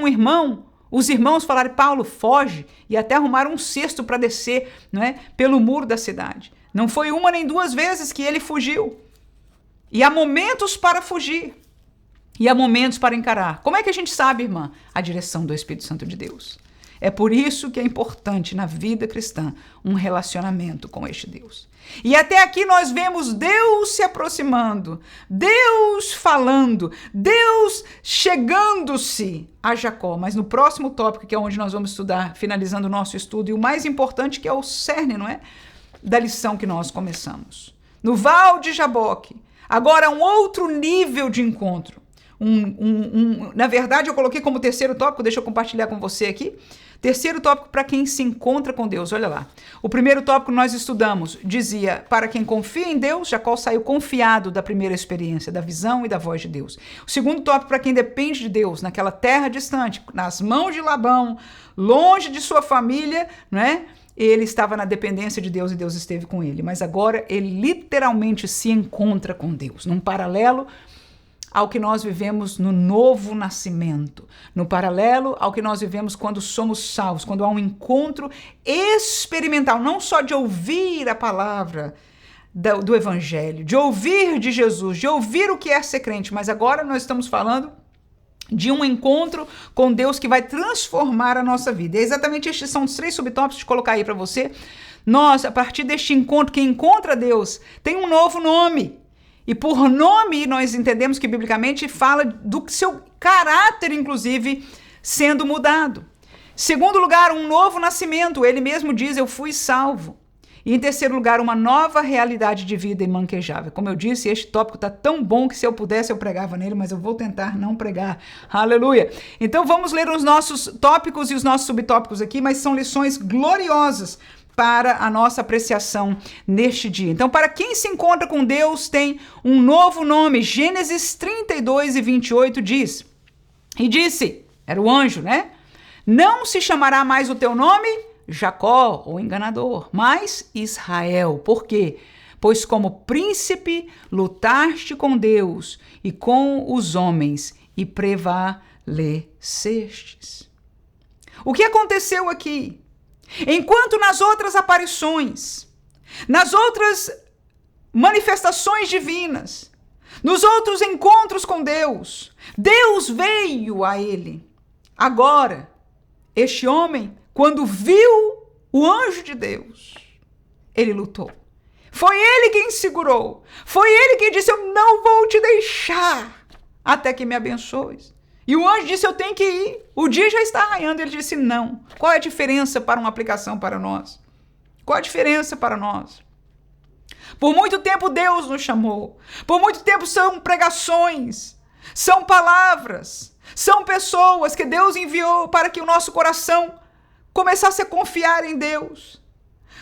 os irmãos falarem, Paulo, foge, e até arrumaram um cesto para descer, não é, pelo muro da cidade. Não foi uma nem duas vezes que ele fugiu. E há momentos para fugir. E há momentos para encarar. Como é que a gente sabe, irmã? A direção do Espírito Santo de Deus. É por isso que é importante na vida cristã um relacionamento com este Deus. E até aqui nós vemos Deus se aproximando, Deus falando, Deus chegando-se a Jacó. Mas no próximo tópico, que é onde nós vamos estudar, finalizando o nosso estudo, e o mais importante, que é o cerne, não é? Da lição que nós começamos. No Val de Jaboque, agora um outro nível de encontro. Na verdade, eu coloquei como terceiro tópico, deixa eu compartilhar com você aqui. Terceiro tópico para quem se encontra com Deus, olha lá. O primeiro tópico que nós estudamos dizia, para quem confia em Deus, Jacó saiu confiado da primeira experiência, da visão e da voz de Deus. O segundo tópico para quem depende de Deus, naquela terra distante, nas mãos de Labão, longe de sua família, né? Ele estava na dependência de Deus e Deus esteve com ele. Mas agora ele literalmente se encontra com Deus, num paralelo ao que nós vivemos no novo nascimento, no paralelo ao que nós vivemos quando somos salvos, quando há um encontro experimental, não só de ouvir a palavra do Evangelho, de ouvir de Jesus, de ouvir o que é ser crente, mas agora nós estamos falando de um encontro com Deus que vai transformar a nossa vida. E exatamente estes são os 3 subtópicos de colocar aí para você. Nós, a partir deste encontro, quem encontra Deus tem um novo nome. E por nome, nós entendemos que biblicamente fala do seu caráter, inclusive, sendo mudado. Segundo lugar, um novo nascimento. Ele mesmo diz, eu fui salvo. E em terceiro lugar, uma nova realidade de vida imanquejável. Como eu disse, este tópico está tão bom que se eu pudesse eu pregava nele, mas eu vou tentar não pregar. Aleluia! Então vamos ler os nossos tópicos e os nossos subtópicos aqui, mas são lições gloriosas para a nossa apreciação neste dia. Então, para quem se encontra com Deus, tem um novo nome. Gênesis 32 e 28 diz, e disse, era o anjo, né? Não se chamará mais o teu nome Jacó, ou enganador, mas Israel. Por quê? Pois como príncipe lutaste com Deus e com os homens e prevalecestes. O que aconteceu aqui? Enquanto nas outras aparições, nas outras manifestações divinas, nos outros encontros com Deus, Deus veio a ele. Agora, este homem, quando viu o anjo de Deus, ele lutou. Foi ele quem segurou. Foi ele quem disse, eu não vou te deixar até que me abençoes. E o anjo disse, eu tenho que ir. O dia já está raiando. Ele disse, não. Qual é a diferença para uma aplicação para nós? Qual a diferença para nós? Por muito tempo Deus nos chamou. Por muito tempo são pregações, são palavras, são pessoas que Deus enviou para que o nosso coração começasse a confiar em Deus.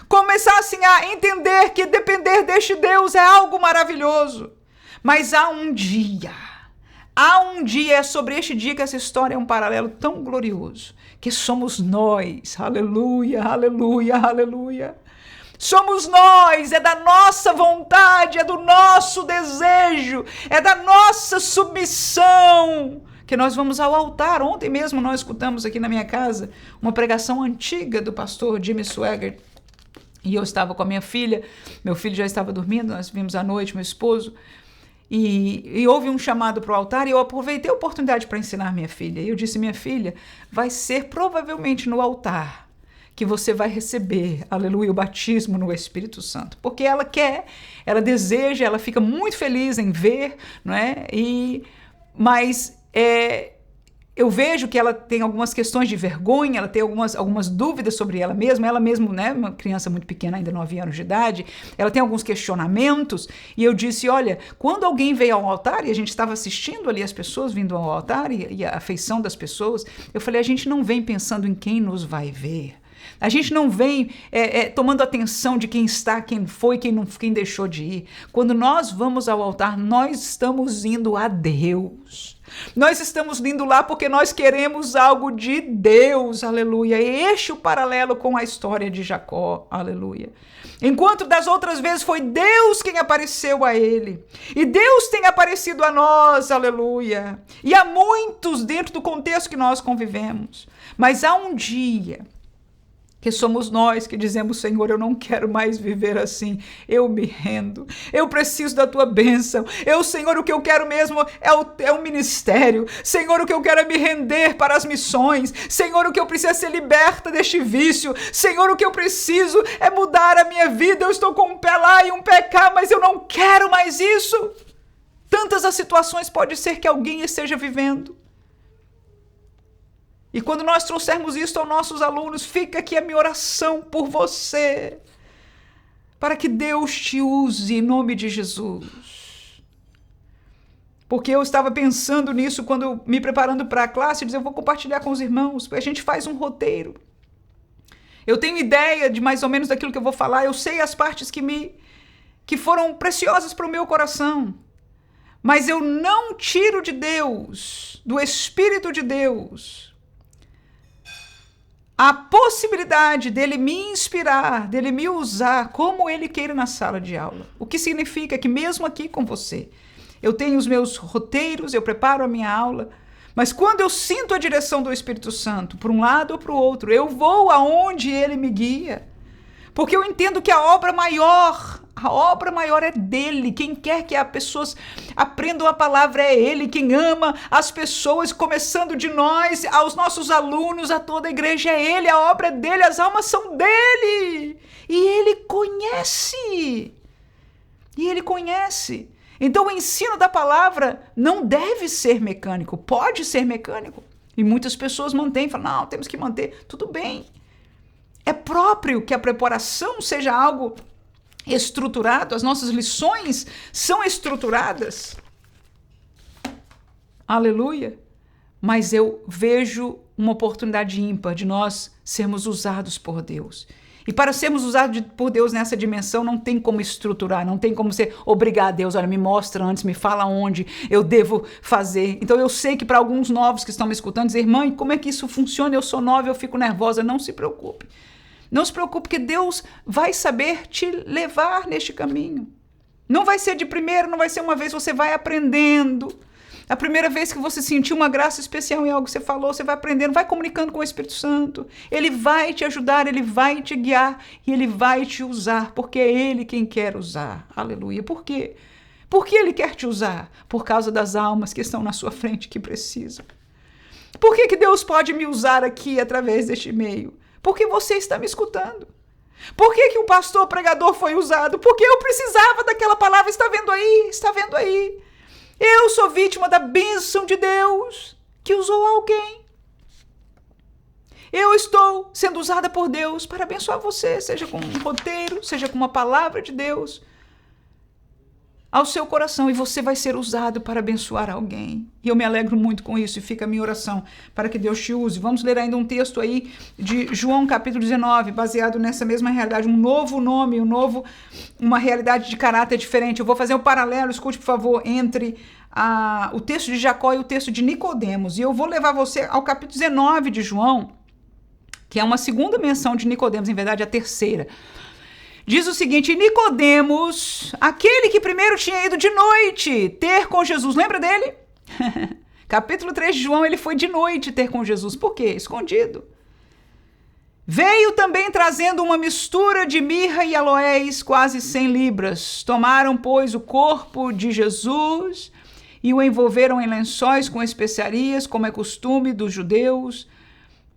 Começassem a entender que depender deste Deus é algo maravilhoso. Mas há um dia, é sobre este dia que essa história é um paralelo tão glorioso, que somos nós, aleluia, aleluia, aleluia. Somos nós, é da nossa vontade, é do nosso desejo, é da nossa submissão, que nós vamos ao altar. Ontem mesmo nós escutamos aqui na minha casa uma pregação antiga do pastor Jimmy Swaggart, e eu estava com a minha filha, meu filho já estava dormindo, nós vimos à noite, meu esposo, e houve um chamado para o altar e eu aproveitei a oportunidade para ensinar minha filha. E eu disse, minha filha, vai ser provavelmente no altar que você vai receber, aleluia, o batismo no Espírito Santo. Porque ela quer, ela deseja, ela fica muito feliz em ver, não é? Mas eu vejo que ela tem algumas questões de vergonha, ela tem algumas dúvidas sobre ela mesma, né, uma criança muito pequena, ainda 9 anos de idade, ela tem alguns questionamentos, e eu disse, olha, quando alguém veio ao altar, e a gente estava assistindo ali as pessoas vindo ao altar, e a afeição das pessoas, eu falei, a gente não vem pensando em quem nos vai ver, a gente não vem tomando atenção de quem está, quem foi, quem deixou de ir. Quando nós vamos ao altar, nós estamos indo a Deus. Nós estamos indo lá porque nós queremos algo de Deus, aleluia. Este é o paralelo com a história de Jacó, aleluia. Enquanto das outras vezes foi Deus quem apareceu a ele. E Deus tem aparecido a nós, aleluia. E a muitos dentro do contexto que nós convivemos. Mas há um dia que somos nós que dizemos, Senhor, eu não quero mais viver assim, eu me rendo, eu preciso da tua bênção, Senhor, o que eu quero mesmo é o ministério, Senhor, o que eu quero é me render para as missões, Senhor, o que eu preciso é ser liberta deste vício, Senhor, o que eu preciso é mudar a minha vida, eu estou com um pé lá e um pé cá, mas eu não quero mais isso. Tantas as situações pode ser que alguém esteja vivendo. E quando nós trouxermos isso aos nossos alunos, fica aqui a minha oração por você, para que Deus te use em nome de Jesus. Porque eu estava pensando nisso quando me preparando para a classe, eu vou compartilhar com os irmãos, porque a gente faz um roteiro. Eu tenho ideia de mais ou menos daquilo que eu vou falar, eu sei as partes que foram preciosas para o meu coração, mas eu não tiro de Deus, do Espírito de Deus, a possibilidade dele me inspirar, dele me usar como ele queira na sala de aula. O que significa que mesmo aqui com você, eu tenho os meus roteiros, eu preparo a minha aula, mas quando eu sinto a direção do Espírito Santo, para um lado ou para o outro, eu vou aonde ele me guia. Porque eu entendo que a obra maior é dele. Quem quer que as pessoas aprendam a palavra é ele. Quem ama as pessoas, começando de nós, aos nossos alunos, a toda a igreja é ele. A obra é dele, as almas são dele. E ele conhece. Então o ensino da palavra não deve ser mecânico. Pode ser mecânico. E muitas pessoas mantêm, falam, não, temos que manter. Tudo bem. É próprio que a preparação seja algo estruturado, as nossas lições são estruturadas. Aleluia. Mas eu vejo uma oportunidade ímpar de nós sermos usados por Deus. E para sermos usados por Deus nessa dimensão, não tem como estruturar, não tem como você obrigar a Deus, olha, me mostra antes, me fala onde eu devo fazer. Então eu sei que para alguns novos que estão me escutando, dizer, irmã, como é que isso funciona? Eu sou nova, eu fico nervosa. Não se preocupe. Não se preocupe, que Deus vai saber te levar neste caminho. Não vai ser de primeira, não vai ser uma vez, você vai aprendendo. A primeira vez que você sentiu uma graça especial em algo que você falou, você vai aprendendo, vai comunicando com o Espírito Santo. Ele vai te ajudar, ele vai te guiar e ele vai te usar, porque é ele quem quer usar. Aleluia. Por quê? Por que ele quer te usar? Por causa das almas que estão na sua frente que precisam. Por que Deus pode me usar aqui através deste meio? Porque você está me escutando. Por que o pastor pregador foi usado? Porque eu precisava daquela palavra. Está vendo aí? Eu sou vítima da bênção de Deus que usou alguém. Eu estou sendo usada por Deus para abençoar você, seja com um roteiro, seja com uma palavra de Deus ao seu coração, e você vai ser usado para abençoar alguém. E eu me alegro muito com isso, e fica a minha oração para que Deus te use. Vamos ler ainda um texto aí de João capítulo 19, baseado nessa mesma realidade, um novo nome, uma realidade de caráter diferente. Eu vou fazer um paralelo, escute por favor, entre o texto de Jacó e o texto de Nicodemos, e eu vou levar você ao capítulo 19 de João, que é uma segunda menção de Nicodemos, em verdade a terceira. Diz o seguinte, Nicodemos, aquele que primeiro tinha ido de noite ter com Jesus, lembra dele? Capítulo 3 de João, ele foi de noite ter com Jesus, por quê? Escondido. Veio também trazendo uma mistura de mirra e aloés, quase 100 libras. Tomaram, pois, o corpo de Jesus e o envolveram em lençóis com especiarias, como é costume dos judeus,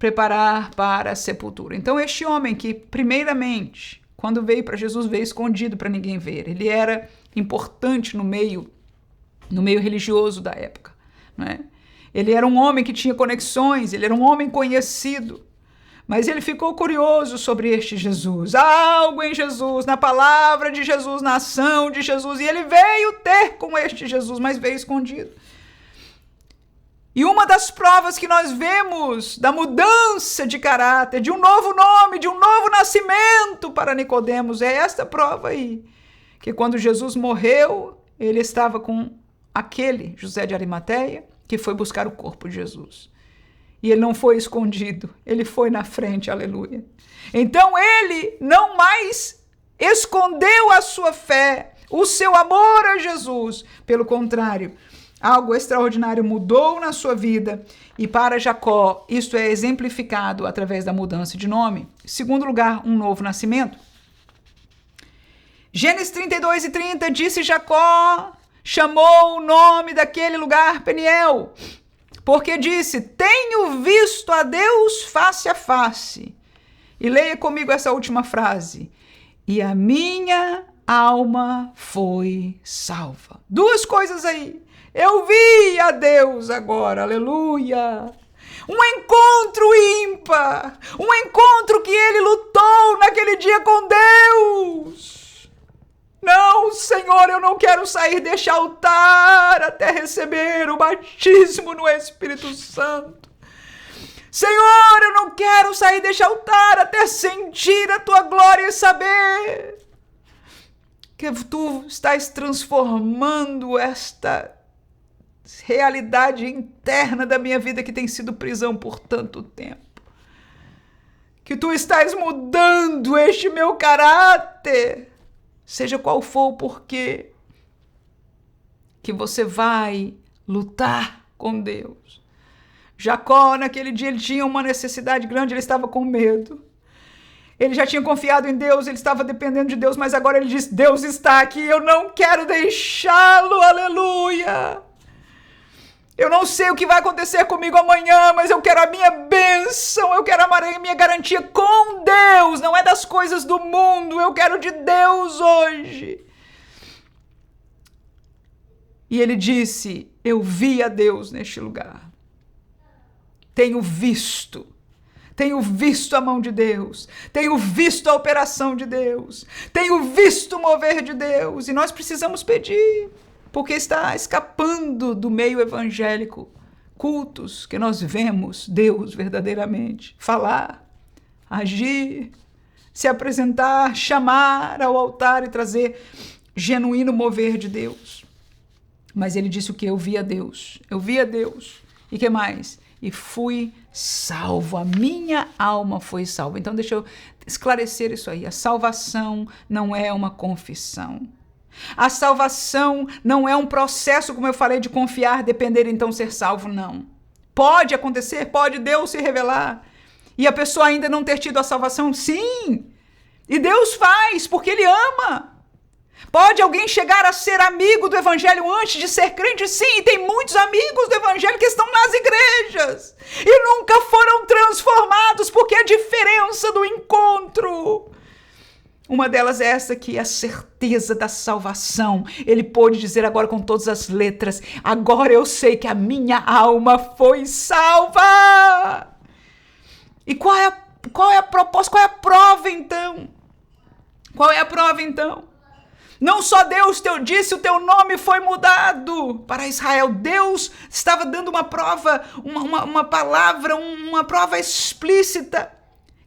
preparar para a sepultura. Então este homem que, primeiramente, quando veio para Jesus, veio escondido para ninguém ver. Ele era importante no meio religioso da época, não é? Ele era um homem que tinha conexões, ele era um homem conhecido. Mas ele ficou curioso sobre este Jesus. Há algo em Jesus, na palavra de Jesus, na ação de Jesus. E ele veio ter com este Jesus, mas veio escondido. E uma das provas que nós vemos da mudança de caráter, de um novo nome, de um novo nascimento para Nicodemos, é esta prova aí. Que quando Jesus morreu, ele estava com aquele José de Arimateia que foi buscar o corpo de Jesus. E ele não foi escondido, ele foi na frente, aleluia. Então ele não mais escondeu a sua fé, o seu amor a Jesus. Pelo contrário, algo extraordinário mudou na sua vida. E para Jacó, isto é exemplificado através da mudança de nome. Em segundo lugar, um novo nascimento. Gênesis 32:30, disse Jacó, chamou o nome daquele lugar Peniel, porque disse, tenho visto a Deus face a face. E leia comigo essa última frase. E a minha alma foi salva. Duas coisas aí. Eu vi a Deus agora, aleluia. Um encontro ímpar. Um encontro que ele lutou naquele dia com Deus. Não, Senhor, eu não quero sair deste altar até receber o batismo no Espírito Santo. Senhor, eu não quero sair deste altar até sentir a tua glória e saber que tu estás transformando esta realidade interna da minha vida que tem sido prisão por tanto tempo. Que tu estás mudando este meu caráter. Seja qual for o porquê que você vai lutar com Deus. Jacó, naquele dia, ele tinha uma necessidade grande, ele estava com medo. Ele já tinha confiado em Deus, ele estava dependendo de Deus, mas agora ele diz, Deus está aqui, eu não quero deixá-lo, aleluia. Eu não sei o que vai acontecer comigo amanhã, mas eu quero a minha bênção, eu quero a minha garantia com Deus, não é das coisas do mundo, eu quero de Deus hoje. E ele disse, eu vi a Deus neste lugar. Tenho visto a mão de Deus, tenho visto a operação de Deus, tenho visto o mover de Deus, e nós precisamos pedir. Porque está escapando do meio evangélico, cultos que nós vemos Deus verdadeiramente falar, agir, se apresentar, chamar ao altar e trazer genuíno mover de Deus. Mas ele disse o quê? Eu vi a Deus. E que mais? E fui salvo, a minha alma foi salva. Então deixa eu esclarecer isso aí. A salvação não é uma confissão. A salvação não é um processo, como eu falei, de confiar, depender, então ser salvo, não. Pode acontecer, pode Deus se revelar e a pessoa ainda não ter tido a salvação, sim. E Deus faz, porque Ele ama. Pode alguém chegar a ser amigo do Evangelho antes de ser crente? Sim, e tem muitos amigos do Evangelho que estão nas igrejas e nunca foram transformados, porque a diferença do encontro... Uma delas é essa que é a certeza da salvação. Ele pôde dizer agora com todas as letras, agora eu sei que a minha alma foi salva. E qual é a proposta, qual é a prova então? Qual é a prova então? Não só Deus disse, o teu nome foi mudado para Israel. Deus estava dando uma prova, uma palavra, uma prova explícita,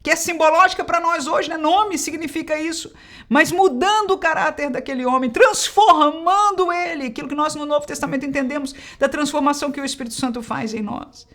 que é simbológica para nós hoje, né? Nome significa isso, mas mudando o caráter daquele homem, transformando ele, aquilo que nós no Novo Testamento entendemos da transformação que o Espírito Santo faz em nós.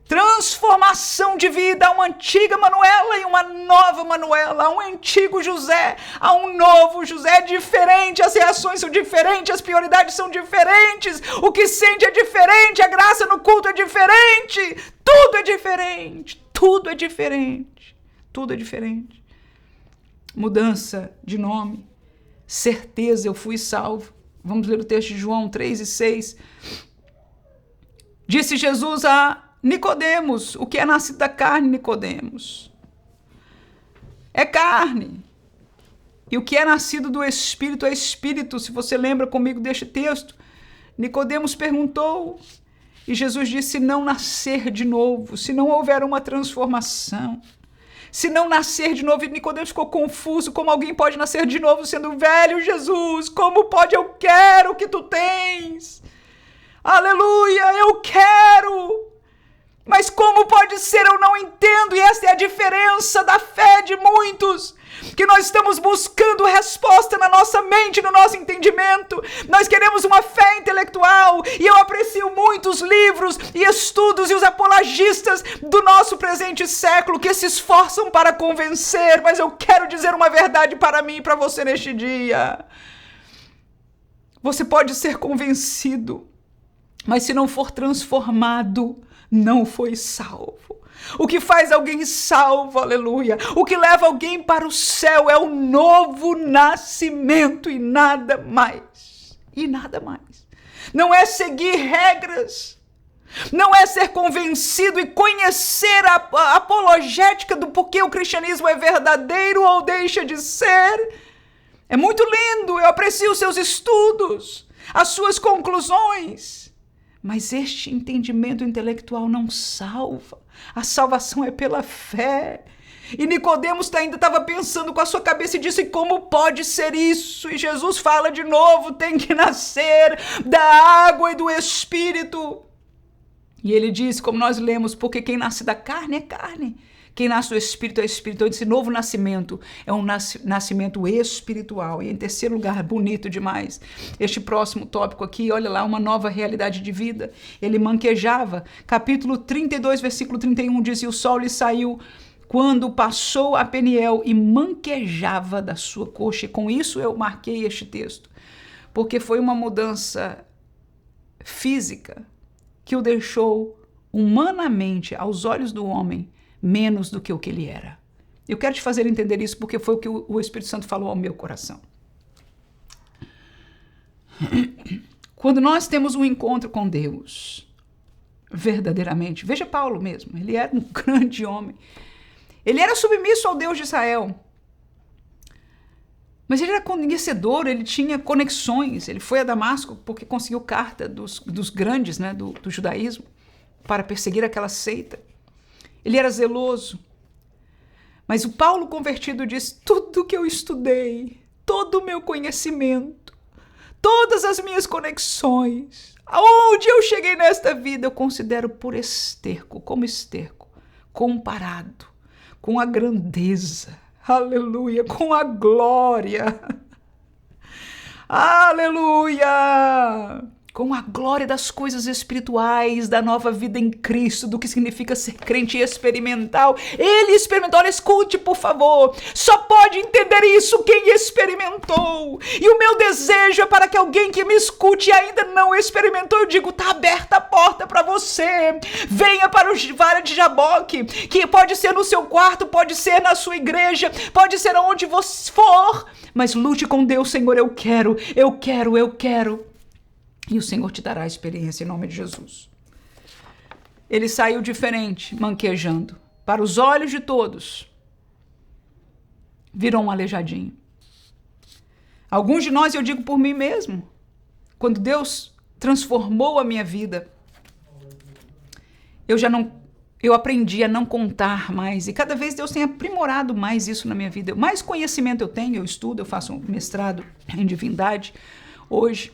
Transformação de vida, há uma antiga Manuela e uma nova Manuela, há um antigo José, há um novo José, é diferente, as reações são diferentes, as prioridades são diferentes, o que sente é diferente, a graça no culto é diferente, tudo é diferente. Tudo é diferente, tudo é diferente. Mudança de nome, certeza, eu fui salvo. Vamos ler o texto de João 3:6. Disse Jesus a Nicodemos, o que é nascido da carne, Nicodemos? É carne. E o que é nascido do Espírito é Espírito. Se você lembra comigo deste texto, Nicodemos perguntou, e Jesus disse: se não nascer de novo, se não houver uma transformação, se não nascer de novo. E Nicodemos ficou confuso. Como alguém pode nascer de novo sendo velho, Jesus? Como pode? Eu quero o que tu tens. Aleluia, eu quero. Mas como pode ser? Eu não entendo. E essa é a diferença da fé de muitos, que nós estamos buscando resposta na nossa mente, no nosso entendimento. Nós queremos uma fé intelectual, e eu aprecio muito os livros e estudos e os apologistas do nosso presente século que se esforçam para convencer, mas eu quero dizer uma verdade para mim e para você neste dia. Você pode ser convencido, mas se não for transformado, não foi salvo. O que faz alguém salvo, aleluia, o que leva alguém para o céu é o novo nascimento e nada mais. E nada mais. Não é seguir regras, não é ser convencido e conhecer a apologética do porquê o cristianismo é verdadeiro ou deixa de ser. É muito lindo, eu aprecio os seus estudos, as suas conclusões. Mas este entendimento intelectual não salva. A salvação é pela fé. E Nicodemos ainda estava pensando com a sua cabeça e disse: como pode ser isso? E Jesus fala de novo: tem que nascer da água e do Espírito. E ele diz, como nós lemos: porque quem nasce da carne é carne, quem nasce do Espírito é Espírito. Esse novo nascimento é um nascimento espiritual. E em terceiro lugar, bonito demais, este próximo tópico aqui, olha lá, uma nova realidade de vida. Ele manquejava. Capítulo 32, versículo 31 diz: e o sol lhe saiu quando passou a Peniel e manquejava da sua coxa. E com isso eu marquei este texto, porque foi uma mudança física que o deixou humanamente, aos olhos do homem, menos do que o que ele era. Eu quero te fazer entender isso porque foi o que o Espírito Santo falou ao meu coração. Quando nós temos um encontro com Deus, verdadeiramente, veja Paulo mesmo, ele era um grande homem, ele era submisso ao Deus de Israel, mas ele era conhecedor, ele tinha conexões, ele foi a Damasco porque conseguiu carta dos grandes, né, do judaísmo, para perseguir aquela seita. Ele era zeloso. Mas o Paulo convertido diz: tudo que eu estudei, todo o meu conhecimento, todas as minhas conexões, aonde eu cheguei nesta vida, eu considero por esterco, como esterco, comparado com a grandeza, aleluia, com a glória, aleluia, com a glória das coisas espirituais, da nova vida em Cristo, do que significa ser crente experimental. Ele experimentou, olha, escute por favor, só pode entender isso quem experimentou. E o meu desejo é para que alguém que me escute e ainda não experimentou, eu digo, está aberta a porta para você. Venha para o Vale de Jaboque, que pode ser no seu quarto, pode ser na sua igreja, pode ser onde você for, mas lute com Deus. Senhor, eu quero, eu quero, eu quero. E o Senhor te dará a experiência em nome de Jesus. Ele saiu diferente, manquejando. Para os olhos de todos, virou um aleijadinho. Alguns de nós, eu digo por mim mesmo, quando Deus transformou a minha vida, eu aprendi a não contar mais. E cada vez Deus tem aprimorado mais isso na minha vida. Mais conhecimento eu tenho, eu estudo, eu faço um mestrado em divindade hoje.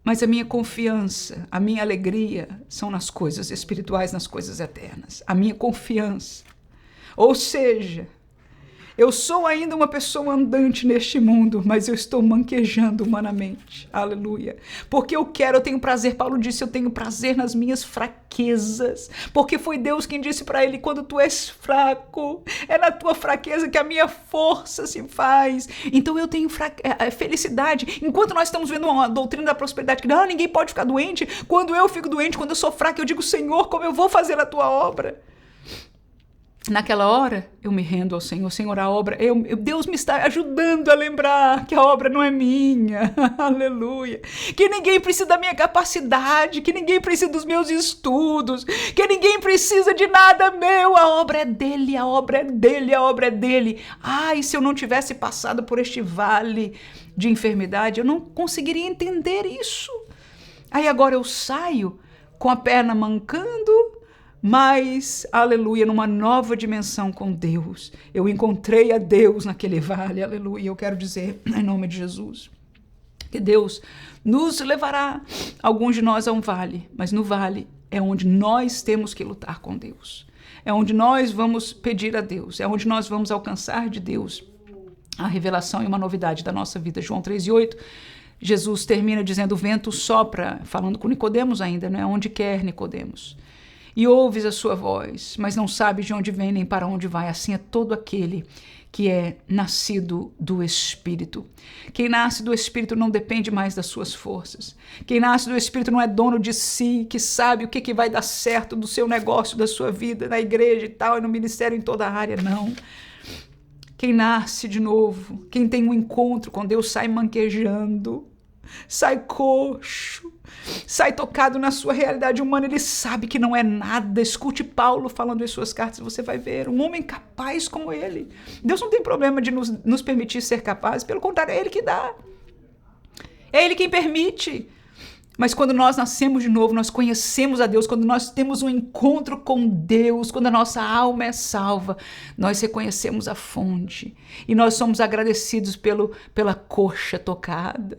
Mas a minha confiança, a minha alegria são nas coisas espirituais, nas coisas eternas. A minha confiança. Ou seja, eu sou ainda uma pessoa andante neste mundo, mas eu estou manquejando humanamente. Aleluia. Porque eu tenho prazer. Paulo disse, eu tenho prazer nas minhas fraquezas. Porque foi Deus quem disse para ele, quando tu és fraco, é na tua fraqueza que a minha força se faz. Então eu tenho felicidade. Enquanto nós estamos vendo uma doutrina da prosperidade, que não, ninguém pode ficar doente. Quando eu fico doente, quando eu sou fraco, eu digo, Senhor, como eu vou fazer a tua obra? Naquela hora, eu me rendo ao Senhor. Senhor, a obra, Deus me está ajudando a lembrar que a obra não é minha. Aleluia. Que ninguém precisa da minha capacidade, que ninguém precisa dos meus estudos, que ninguém precisa de nada meu. A obra é dele, a obra é dele, a obra é dele. Ai, se eu não tivesse passado por este vale de enfermidade, eu não conseguiria entender isso. Aí agora eu saio com a perna mancando, mas, aleluia, numa nova dimensão com Deus. Eu encontrei a Deus naquele vale, aleluia. Eu quero dizer, em nome de Jesus, que Deus nos levará, alguns de nós, a um vale, mas no vale é onde nós temos que lutar com Deus. É onde nós vamos pedir a Deus, é onde nós vamos alcançar de Deus a revelação e uma novidade da nossa vida. João 3:8, Jesus termina dizendo: o vento sopra, falando com Nicodemos ainda, não é? Onde quer, Nicodemos. E ouves a sua voz, mas não sabes de onde vem nem para onde vai. Assim é todo aquele que é nascido do Espírito. Quem nasce do Espírito não depende mais das suas forças. Quem nasce do Espírito não é dono de si, que sabe o que vai dar certo do seu negócio, da sua vida, na igreja e tal, e no ministério, em toda a área, não. Quem nasce de novo, quem tem um encontro com Deus, sai manquejando, sai coxo, sai tocado na sua realidade humana. Ele sabe que não é nada. Escute Paulo falando em suas cartas, você vai ver um homem capaz como ele. Deus não tem problema de nos permitir ser capazes, pelo contrário, é ele que dá, é ele quem permite. Mas quando nós nascemos de novo, nós conhecemos a Deus, quando nós temos um encontro com Deus, quando a nossa alma é salva, nós reconhecemos a fonte e nós somos agradecidos pela coxa tocada,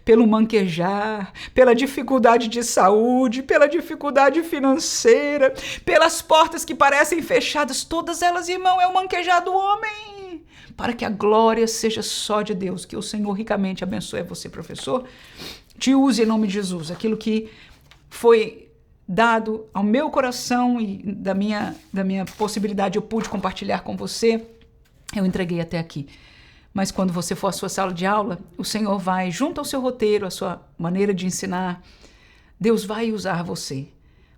pelo manquejar, pela dificuldade de saúde, pela dificuldade financeira, pelas portas que parecem fechadas. Todas elas, irmão, é o manquejar do homem, para que a glória seja só de Deus. Que o Senhor ricamente abençoe você, professor. Te use em nome de Jesus. Aquilo que foi dado ao meu coração e da minha possibilidade, eu pude compartilhar com você, eu entreguei até aqui. Mas quando você for à sua sala de aula, o Senhor vai, junto ao seu roteiro, à sua maneira de ensinar, Deus vai usar você.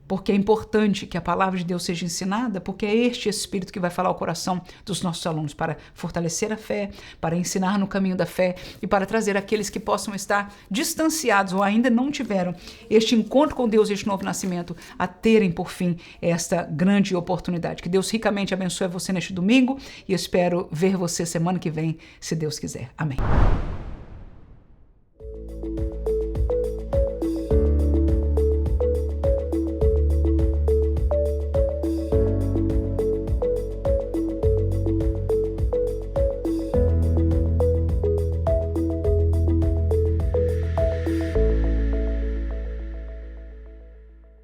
Porque é importante que a palavra de Deus seja ensinada, porque é este Espírito que vai falar ao coração dos nossos alunos para fortalecer a fé, para ensinar no caminho da fé e para trazer aqueles que possam estar distanciados ou ainda não tiveram este encontro com Deus, este novo nascimento, a terem, por fim, esta grande oportunidade. Que Deus ricamente abençoe você neste domingo e espero ver você semana que vem, se Deus quiser. Amém.